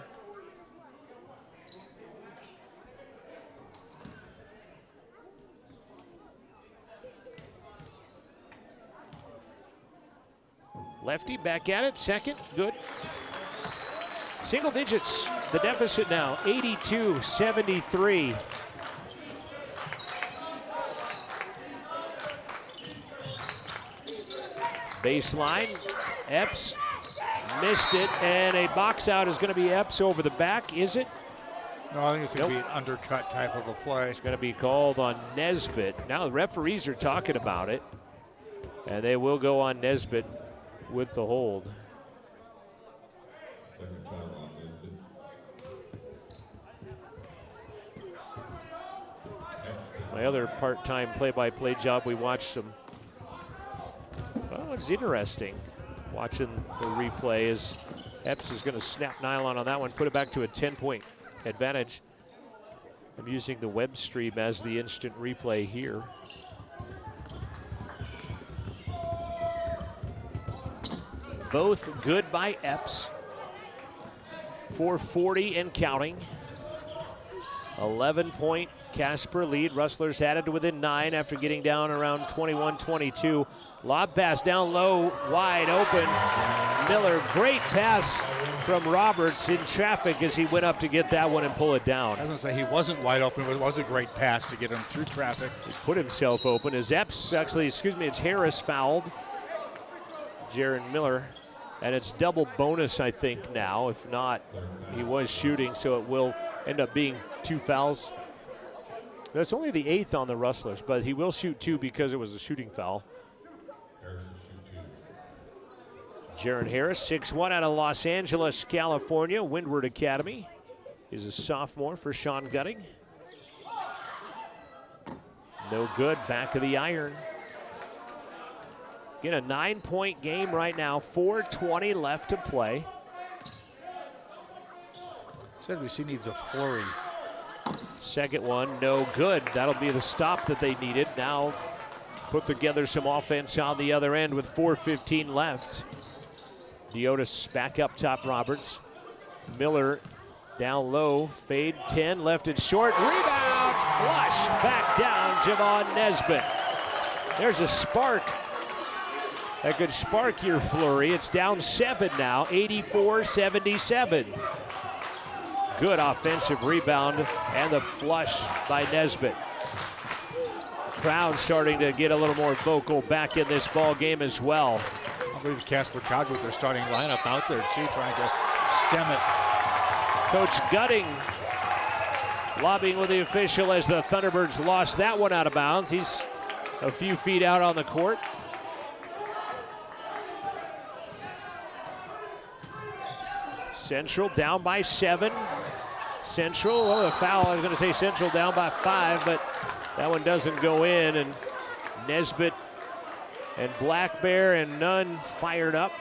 Lefty back at it, second, good. Single digits, the deficit now, 82-73. Baseline, Epps missed it, and a box out is going to be Epps over the back, is it? No, I think it's going to be an undercut type of a play. It's going to be called on Nesbitt. Now the referees are talking about it, and they will go on Nesbitt with the hold. My other part-time play-by-play job, we watched some, well, it's interesting watching the replay as Epps is going to snap nylon on that one, put it back to a 10-point advantage. I'm using the web stream as the instant replay here. Both good by Epps. 4:40 and counting. 11-point Casper lead. Rustlers had it to within 9 after getting down around 21-22. Lob pass down low, wide open. Miller, great pass from Roberts in traffic as he went up to get that one and pull it down. I was going to say he wasn't wide open, but it was a great pass to get him through traffic. He put himself open as Epps, actually, it's Harris fouled Jaron Miller. And it's double bonus, I think, now. If not, he was shooting, so it will end up being 2 fouls. That's only the 8th on the Rustlers, but he will shoot 2 because it was a shooting foul. Jaron Harris, 6'1", out of Los Angeles, California, Windward Academy. Is a sophomore for Sean Gutting. No good, back of the iron. Get a 9-point game right now, 4:20 left to play. CWC needs a flurry. Second one, no good. That'll be the stop that they needed. Now put together some offense on the other end with 4:15 left. Deotis back up top, Roberts. Miller down low, fade 10, left it short. Rebound, flush, back down, Javon Nesbitt. There's a spark. That could spark your flurry. It's down 7 now, 84-77. Good offensive rebound and the flush by Nesbitt. Crowd starting to get a little more vocal back in this ball game as well. I believe Casper Todd with their starting lineup out there too, trying to stem it. Coach Gutting lobbying with the official as the Thunderbirds lost that one out of bounds. He's a few feet out on the court. Central down by 7. Central, oh, a foul. I was going to say Central down by 5, but that one doesn't go in. And Nesbitt and Black Bear and Nunn fired up.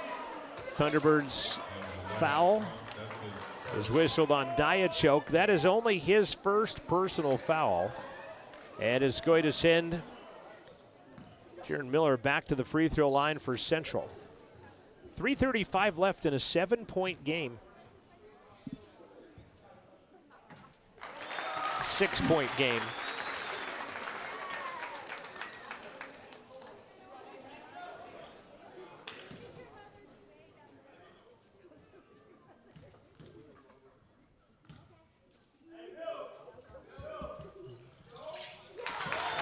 Thunderbirds foul. is whistled on Diachok. That is only his first personal foul, and is going to send Jaron Miller back to the free throw line for Central. 3:35 left in a 7-point game. 6-point game.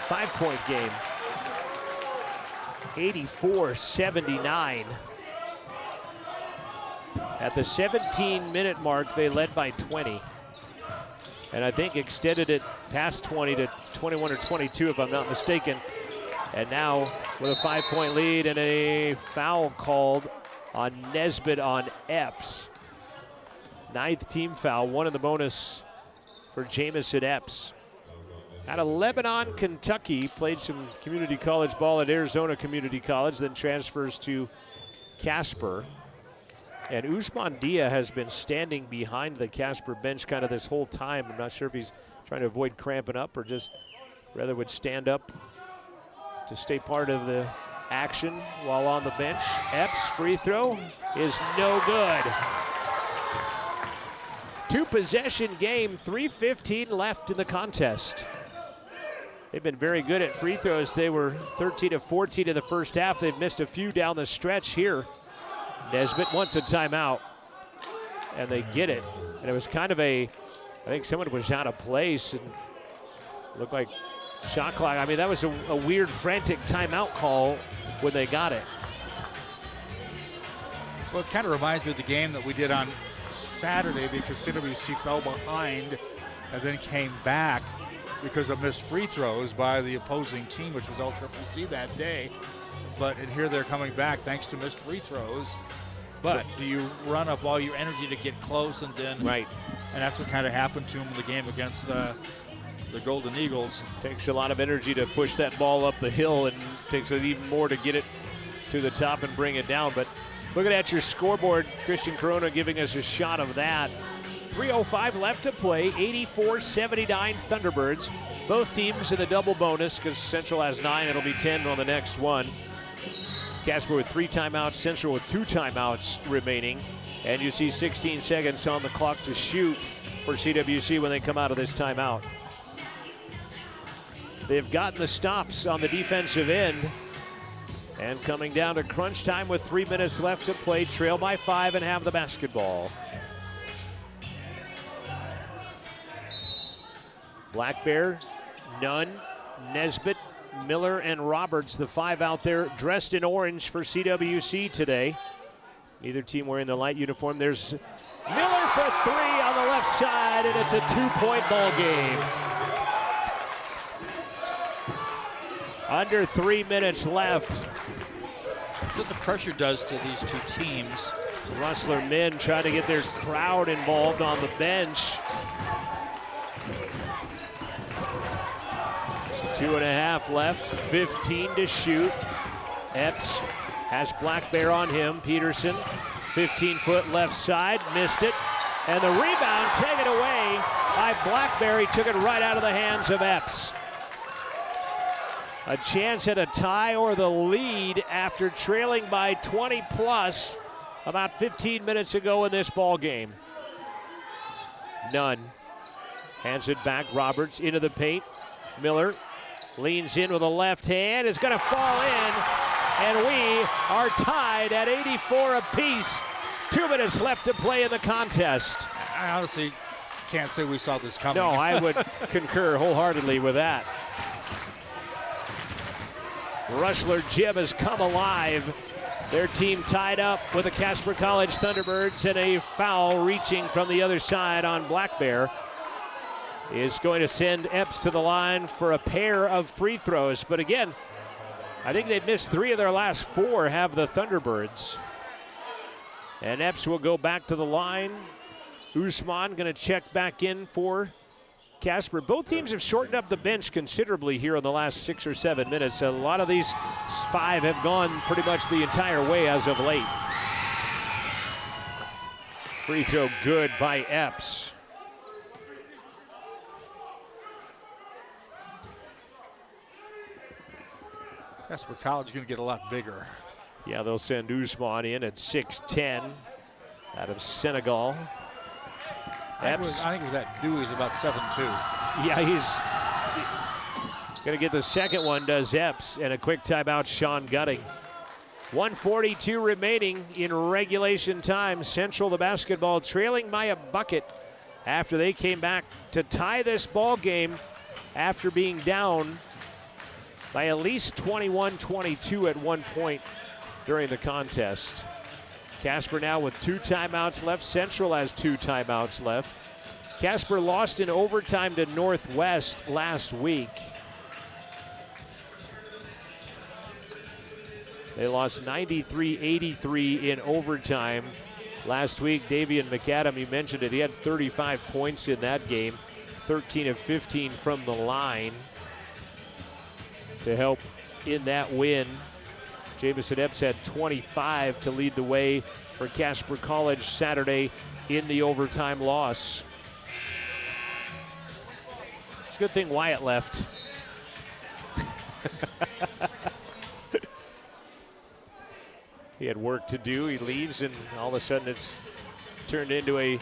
Five-point game. 84-79. At the 17-minute mark, they led by 20. And I think extended it past 20 to 21 or 22, if I'm not mistaken. And now with a 5-point lead and a foul called on Nesbitt on Epps. 9th team foul, 1 in the bonus for Jamison Epps. Out of Lebanon, Kentucky, played some community college ball at Arizona Community College, then transfers to Casper. And Usman Dia has been standing behind the Casper bench kind of this whole time. I'm not sure if he's trying to avoid cramping up or just rather would stand up to stay part of the action while on the bench. Epps' free throw is no good. 2-possession game, 3:15 left in the contest. They've been very good at free throws. They were 13 of 14 in the first half. They've missed a few down the stretch here. Nesbitt wants a timeout, and they get it. And it was kind of I think someone was out of place and looked like shot clock. I mean, that was a weird, frantic timeout call when they got it. Well, it kind of reminds me of the game that we did on Saturday because CWC fell behind and then came back because of missed free throws by the opposing team, which was LCCC that day. But and here they're coming back thanks to missed free throws. But do you run up all your energy to get close and then right? And that's what kind of happened to him in the game against the Golden Eagles. Takes a lot of energy to push that ball up the hill, and takes it even more to get it to the top and bring it down. But looking at your scoreboard, Christian Corona giving us a shot of that. 3:05 left to play, 84-79 Thunderbirds. Both teams in the double bonus because Central has 9. It'll be 10 on the next one. Casper with 3 timeouts, Central with 2 timeouts remaining. And you see 16 seconds on the clock to shoot for CWC when they come out of this timeout. They've gotten the stops on the defensive end. And coming down to crunch time with 3 minutes left to play, trail by 5 and have the basketball. Black Bear, Nunn, Nesbitt, Miller, and Roberts, the 5 out there dressed in orange for CWC today. Neither team wearing the light uniform. There's Miller for 3 on the left side, and it's a 2-point ball game. Under 3 minutes left. That's what the pressure does to these two teams. Rustler men trying to get their crowd involved on the bench. 2.5 left, 15 to shoot. Epps has Black Bear on him. Peterson, 15-foot left side, missed it. And the rebound taken away by Blackberry, took it right out of the hands of Epps. A chance at a tie or the lead after trailing by 20 plus about 15 minutes ago in this ball game. Nunn hands it back, Roberts into the paint. Miller leans in with a left hand, is gonna fall in, and we are tied at 84 apiece. 2 minutes left to play in the contest. I honestly can't say we saw this coming. No, I would concur wholeheartedly with that. Rustler Gym has come alive. Their team tied up with the Casper College Thunderbirds, and a foul reaching from the other side on Black Bear is going to send Epps to the line for a pair of free throws. But again, I think they've missed 3 of their last 4, have the Thunderbirds. And Epps will go back to the line. Usman going to check back in for Casper. Both teams have shortened up the bench considerably here in the last 6 or 7 minutes. A lot of these 5 have gone pretty much the entire way as of late. Free throw good by Epps. Casper College is going to get a lot bigger. Yeah, they'll send Usman in at 6'10", out of Senegal. Epps. I think it was that Dewey's about 7'2". Yeah, he's going to get the second one, does Epps, and a quick timeout, Sean Gutting. 1:42 remaining in regulation time. Central, the basketball, trailing by a bucket after they came back to tie this ball game after being down by at least 21-22 at one point during the contest. Casper now with 2 timeouts left. Central has 2 timeouts left. Casper lost in overtime to Northwest last week. They lost 93-83 in overtime last week. Davian McAdam, you mentioned it, he had 35 points in that game, 13 of 15 from the line to help in that win. Jamison Epps had 25 to lead the way for Casper College Saturday in the overtime loss. It's a good thing Wyatt left. He had work to do. He leaves, and all of a sudden it's turned into a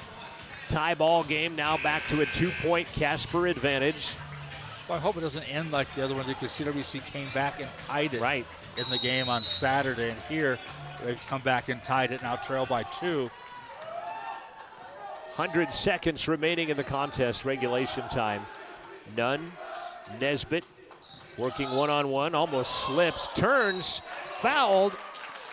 tie ball game. Now back to a 2-point Casper advantage. Well, I hope it doesn't end like the other one because CWC came back and tied it in the game on Saturday. And here they've come back and tied it, now trail by 2. 100 seconds remaining in the contest, regulation time. Nunn, Nesbitt working one-on-one, almost slips, turns, fouled,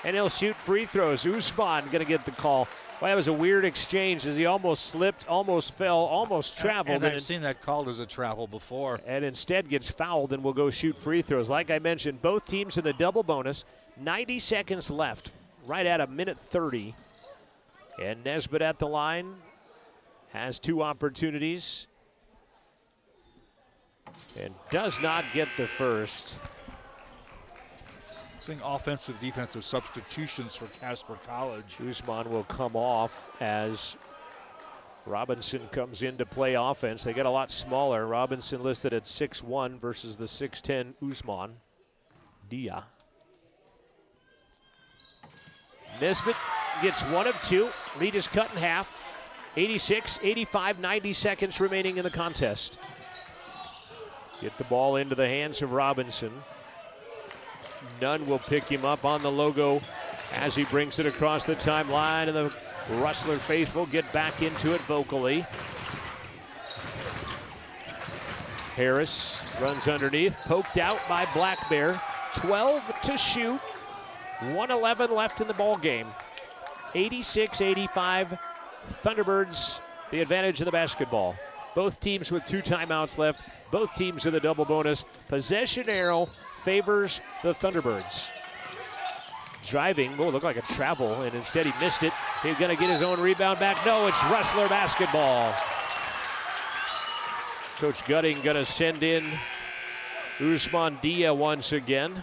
and he'll shoot free throws. Usman going to get the call. Well, that was a weird exchange as he almost slipped, almost fell, almost traveled. And I've seen that called as a travel before. And instead gets fouled and will go shoot free throws. Like I mentioned, both teams in the double bonus. 90 seconds left, right at 1:30. And Nesbitt at the line has 2 opportunities and does not get the first. Seeing offensive, defensive substitutions for Casper College. Usman will come off as Robinson comes in to play offense. They get a lot smaller. Robinson listed at 6'1" versus the 6'10" Usman. Dia. Nesbitt gets 1 of 2. Lead is cut in half. 86, 85, 90 seconds remaining in the contest. Get the ball into the hands of Robinson. Nunn will pick him up on the logo as he brings it across the timeline, and the Rustler faithful get back into it vocally. Harris runs underneath, poked out by Black Bear. 12 to shoot, 1:11 left in the ball game. 86-85, Thunderbirds the advantage of the basketball. Both teams with 2 timeouts left, both teams in the double bonus. Possession arrow favors the Thunderbirds. Driving, looked like a travel, and instead he missed it. He's gonna get his own rebound back. No, it's Rustler basketball. Coach Gutting gonna send in Usman Dia once again.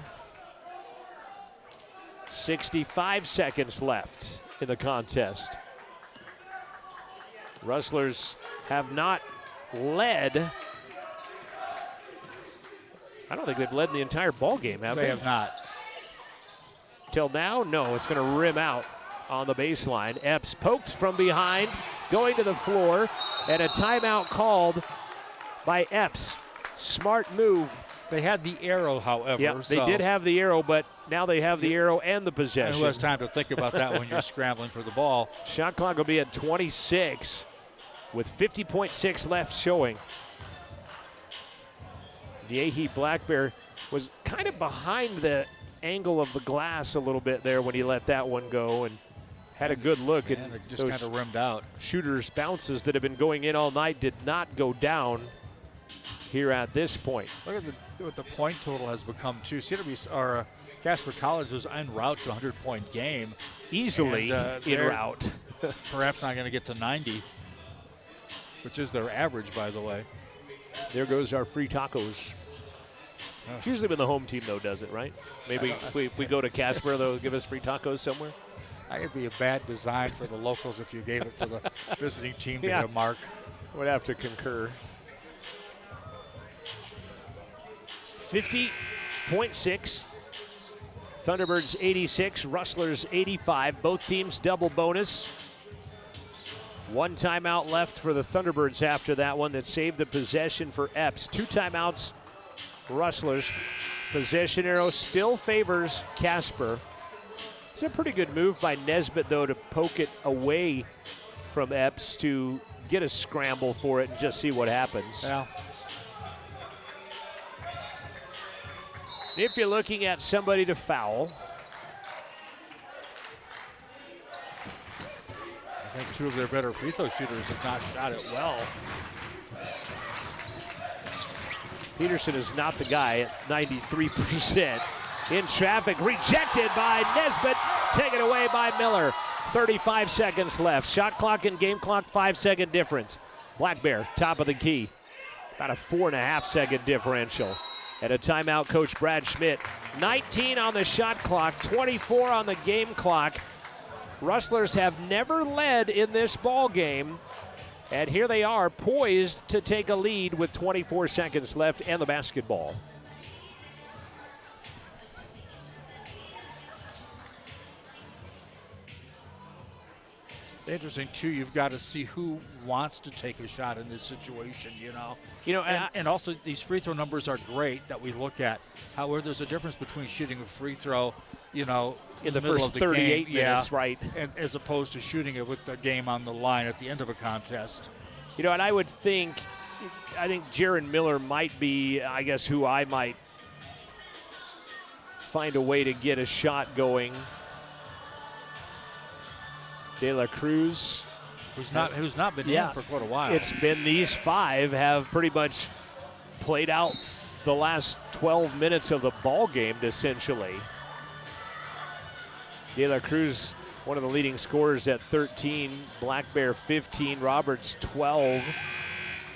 65 seconds left in the contest. Rustlers have not led. I don't think they've led in the entire ball game, have they? They have not. Till now, no. It's going to rim out on the baseline. Epps poked from behind, going to the floor, and a timeout called by Epps. Smart move. They had the arrow, however. Yeah, they did have the arrow, but now they have the arrow and the possession. And who has time to think about that when you're scrambling for the ball? Shot clock will be at 26 with 50.6 left showing. Yehi Black Bear was kind of behind the angle of the glass a little bit there when he let that one go and had a good look. And it just kind of rimmed out. Shooters' bounces that have been going in all night did not go down here at this point. Look at what the point total has become too. CWC or Casper College was en route to a 100-point game. Easily en route. Perhaps not going to get to 90, which is their average, by the way. There goes our free tacos. It's usually when the home team, though, does it, right? Maybe if we go to Casper, they'll give us free tacos somewhere. That would be a bad design for the locals if you gave it for the visiting team to Yeah. get a mark. Would have to concur. 50.6. Thunderbirds 86, Rustlers 85. Both teams double bonus. One timeout left for the Thunderbirds after that one that saved the possession for Epps. 2 timeouts, Rustlers. Possession arrow still favors Casper. It's a pretty good move by Nesbitt, though, to poke it away from Epps to get a scramble for it and just see what happens. Yeah. If you're looking at somebody to foul, I think 2 of their better free throw shooters have not shot it well. Peterson is not the guy at 93%. In traffic, rejected by Nesbitt, taken away by Miller. 35 seconds left. Shot clock and game clock, 5-second difference. Black Bear, top of the key. About a 4.5-second differential. At a timeout, Coach Brad Schmidt. 19 on the shot clock, 24 on the game clock. Rustlers have never led in this ball game. And here they are, poised to take a lead with 24 seconds left and the basketball. Interesting, too, you've got to see who wants to take a shot in this situation, you know. And And also, these free throw numbers are great that we look at. However, there's a difference between shooting a free throw, you know, in the middle first of the 38 game, minutes, right? and as opposed to shooting it with the game on the line at the end of a contest. You know, and I think Jaron Miller might be, I guess, who I might find a way to get a shot going. De La Cruz, Who's not been in for quite a while. It's been these 5 have pretty much played out the last 12 minutes of the ball game, essentially. De La Cruz, one of the leading scorers at 13. Black Bear 15. Roberts 12.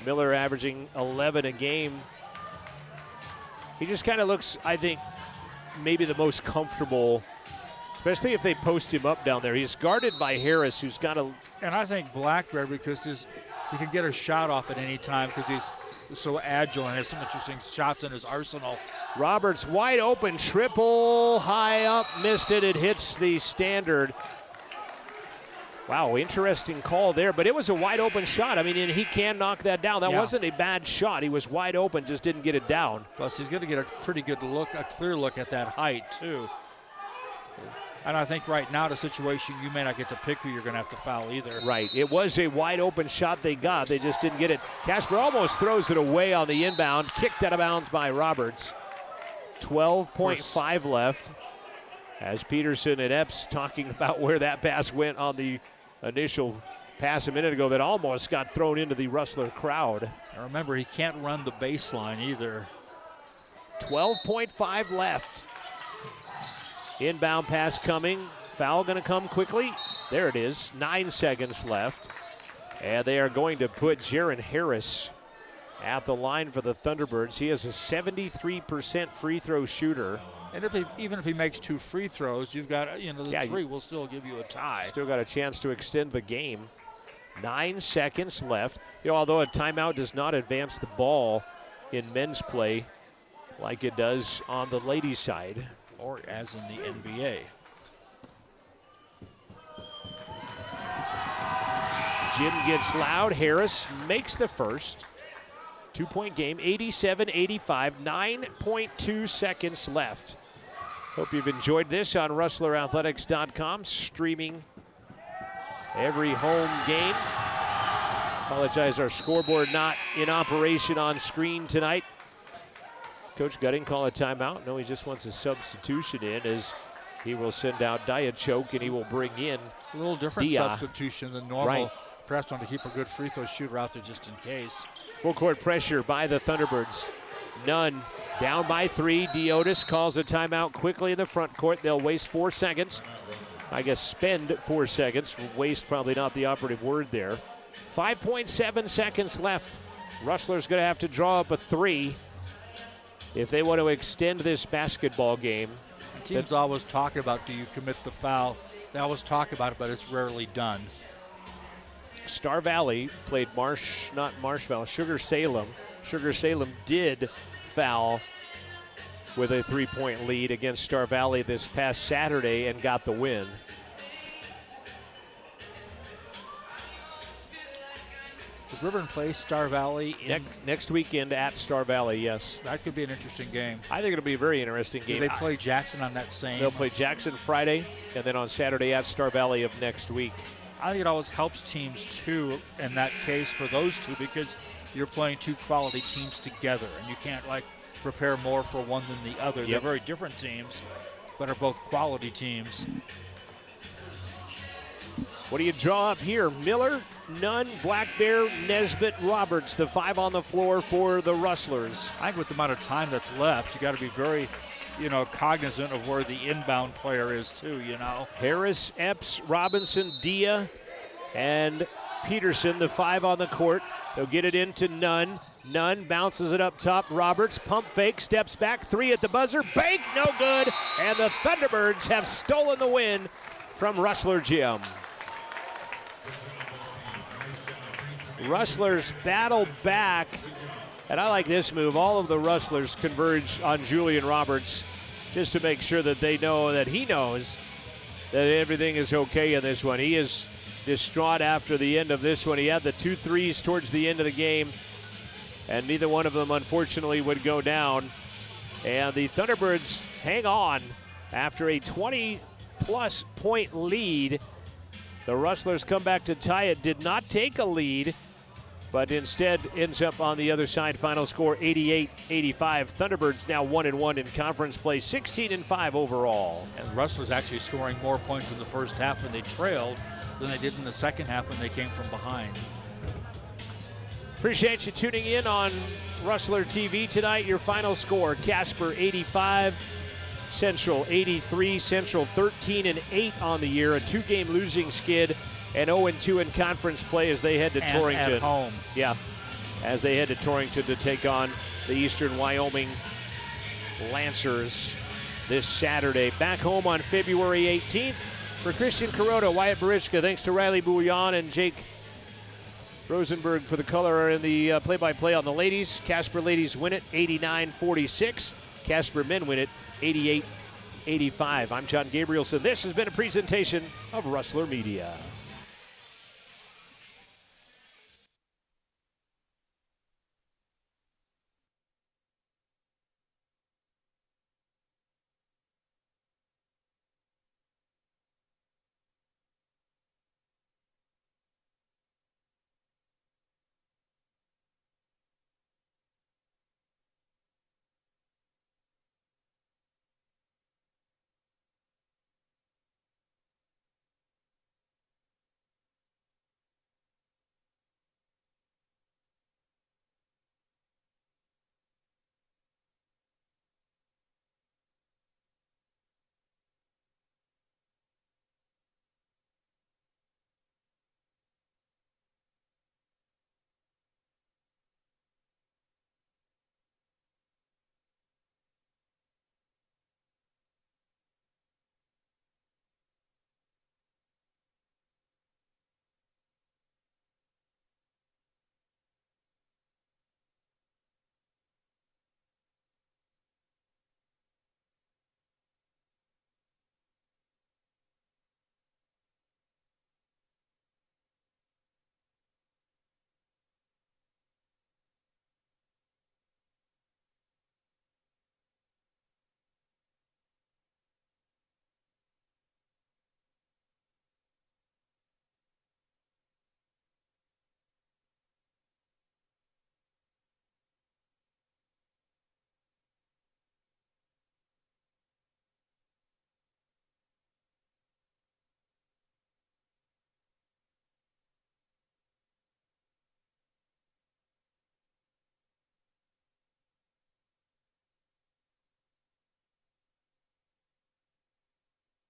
Miller averaging 11 a game. He just kind of looks, I think, maybe the most comfortable, especially if they post him up down there. He's guarded by Harris, who's got a... And I think Black Bear, because he can get a shot off at any time because he's so agile and has some interesting shots in his arsenal. Roberts wide open, triple, high up, missed it. It hits the standard. Wow, interesting call there, but it was a wide open shot. I mean, and he can knock that down. That wasn't a bad shot. He was wide open, just didn't get it down. Plus, he's going to get a pretty good look, a clear look at that height, too. And I think right now, the situation, you may not get to pick who you're going to have to foul either. Right. It was a wide open shot they got. They just didn't get it. Casper almost throws it away on the inbound. Kicked out of bounds by Roberts. 12.5 left. As Peterson and Epps talking about where that pass went on the initial pass a minute ago that almost got thrown into the Rustler crowd. And remember, he can't run the baseline either. 12.5 left. Inbound pass coming. Foul going to come quickly. There it is. 9 seconds left. And they are going to put Jaron Harris at the line for the Thunderbirds. He is a 73% free throw shooter. And even if he makes 2 free throws, you've got, the 3 will still give you a tie. Still got a chance to extend the game. 9 seconds left. Although a timeout does not advance the ball in men's play like it does on the ladies' side. Or as in the NBA. Jim gets loud. Harris makes the first. 2-point game, 87-85, 9.2 seconds left. Hope you've enjoyed this on RustlerAthletics.com, streaming every home game. Apologize, our scoreboard not in operation on screen tonight. Coach Gutting call a timeout. No, he just wants a substitution in as he will send out Diachok and he will bring in a little different Dia. Substitution than normal. Right. Perhaps want to keep a good free throw shooter out there just in case. Full court pressure by the Thunderbirds. Nunn down by 3. Diotis calls a timeout quickly in the front court. They'll waste 4 seconds. I guess spend 4 seconds. Waste probably not the operative word there. 5.7 seconds left. Rustler's going to have to draw up a 3 if they want to extend this basketball game. Teams always talk about, do you commit the foul? They always talk about it, but it's rarely done. Star Valley played Sugar Salem. Sugar Salem did foul with a 3-point lead against Star Valley this past Saturday and got the win. Does River play Star Valley next weekend at Star Valley? Yes. That could be an interesting game. I think it'll be a very interesting game. Do they play Jackson on that same? They'll play Jackson Friday, and then on Saturday at Star Valley of next week. I think it always helps teams, too, in that case for those two, because you're playing two quality teams together, and you can't, like, prepare more for one than the other. Yep. They're very different teams, but are both quality teams. What do you draw up here? Miller, Nunn, Black Bear, Nesbitt, Roberts, the 5 on the floor for the Rustlers. I think with the amount of time that's left, you got to be very, cognizant of where the inbound player is too, Harris, Epps, Robinson, Dia, and Peterson, the 5 on the court. They'll get it into Nunn. Nunn bounces it up top. Roberts, pump fake, steps back, 3 at the buzzer. Bank, no good. And the Thunderbirds have stolen the win from Rustler Gym. Rustlers battle back, and I like this move. All of the Rustlers converge on Julian Roberts just to make sure that they know that he knows that everything is okay in this one. He is distraught after the end of this one. He had the 2 threes towards the end of the game, and neither one of them, unfortunately, would go down. And the Thunderbirds hang on after a 20-plus point lead. The Rustlers come back to tie it. Did not take a lead, but instead ends up on the other side. Final score 88-85. Thunderbirds now 1-1 in conference play, 16-5 overall. And Rustlers actually scoring more points in the first half when they trailed than they did in the second half when they came from behind. Appreciate you tuning in on Rustler TV tonight. Your final score: Casper 85, Central 83. Central 13-8 on the year, a 2-game losing skid, and 0-2 in conference play as they head to Torrington. At home. Yeah, as they head to Torrington to take on the Eastern Wyoming Lancers this Saturday. Back home on February 18th. For Christian Kuroda, Wyatt Barichka, thanks to Riley Bouillon and Jake Rosenberg for the color and the play-by-play on the ladies. Casper ladies win it 89-46. Casper men win it 88-85. I'm John Gabrielson. This has been a presentation of Rustler Media.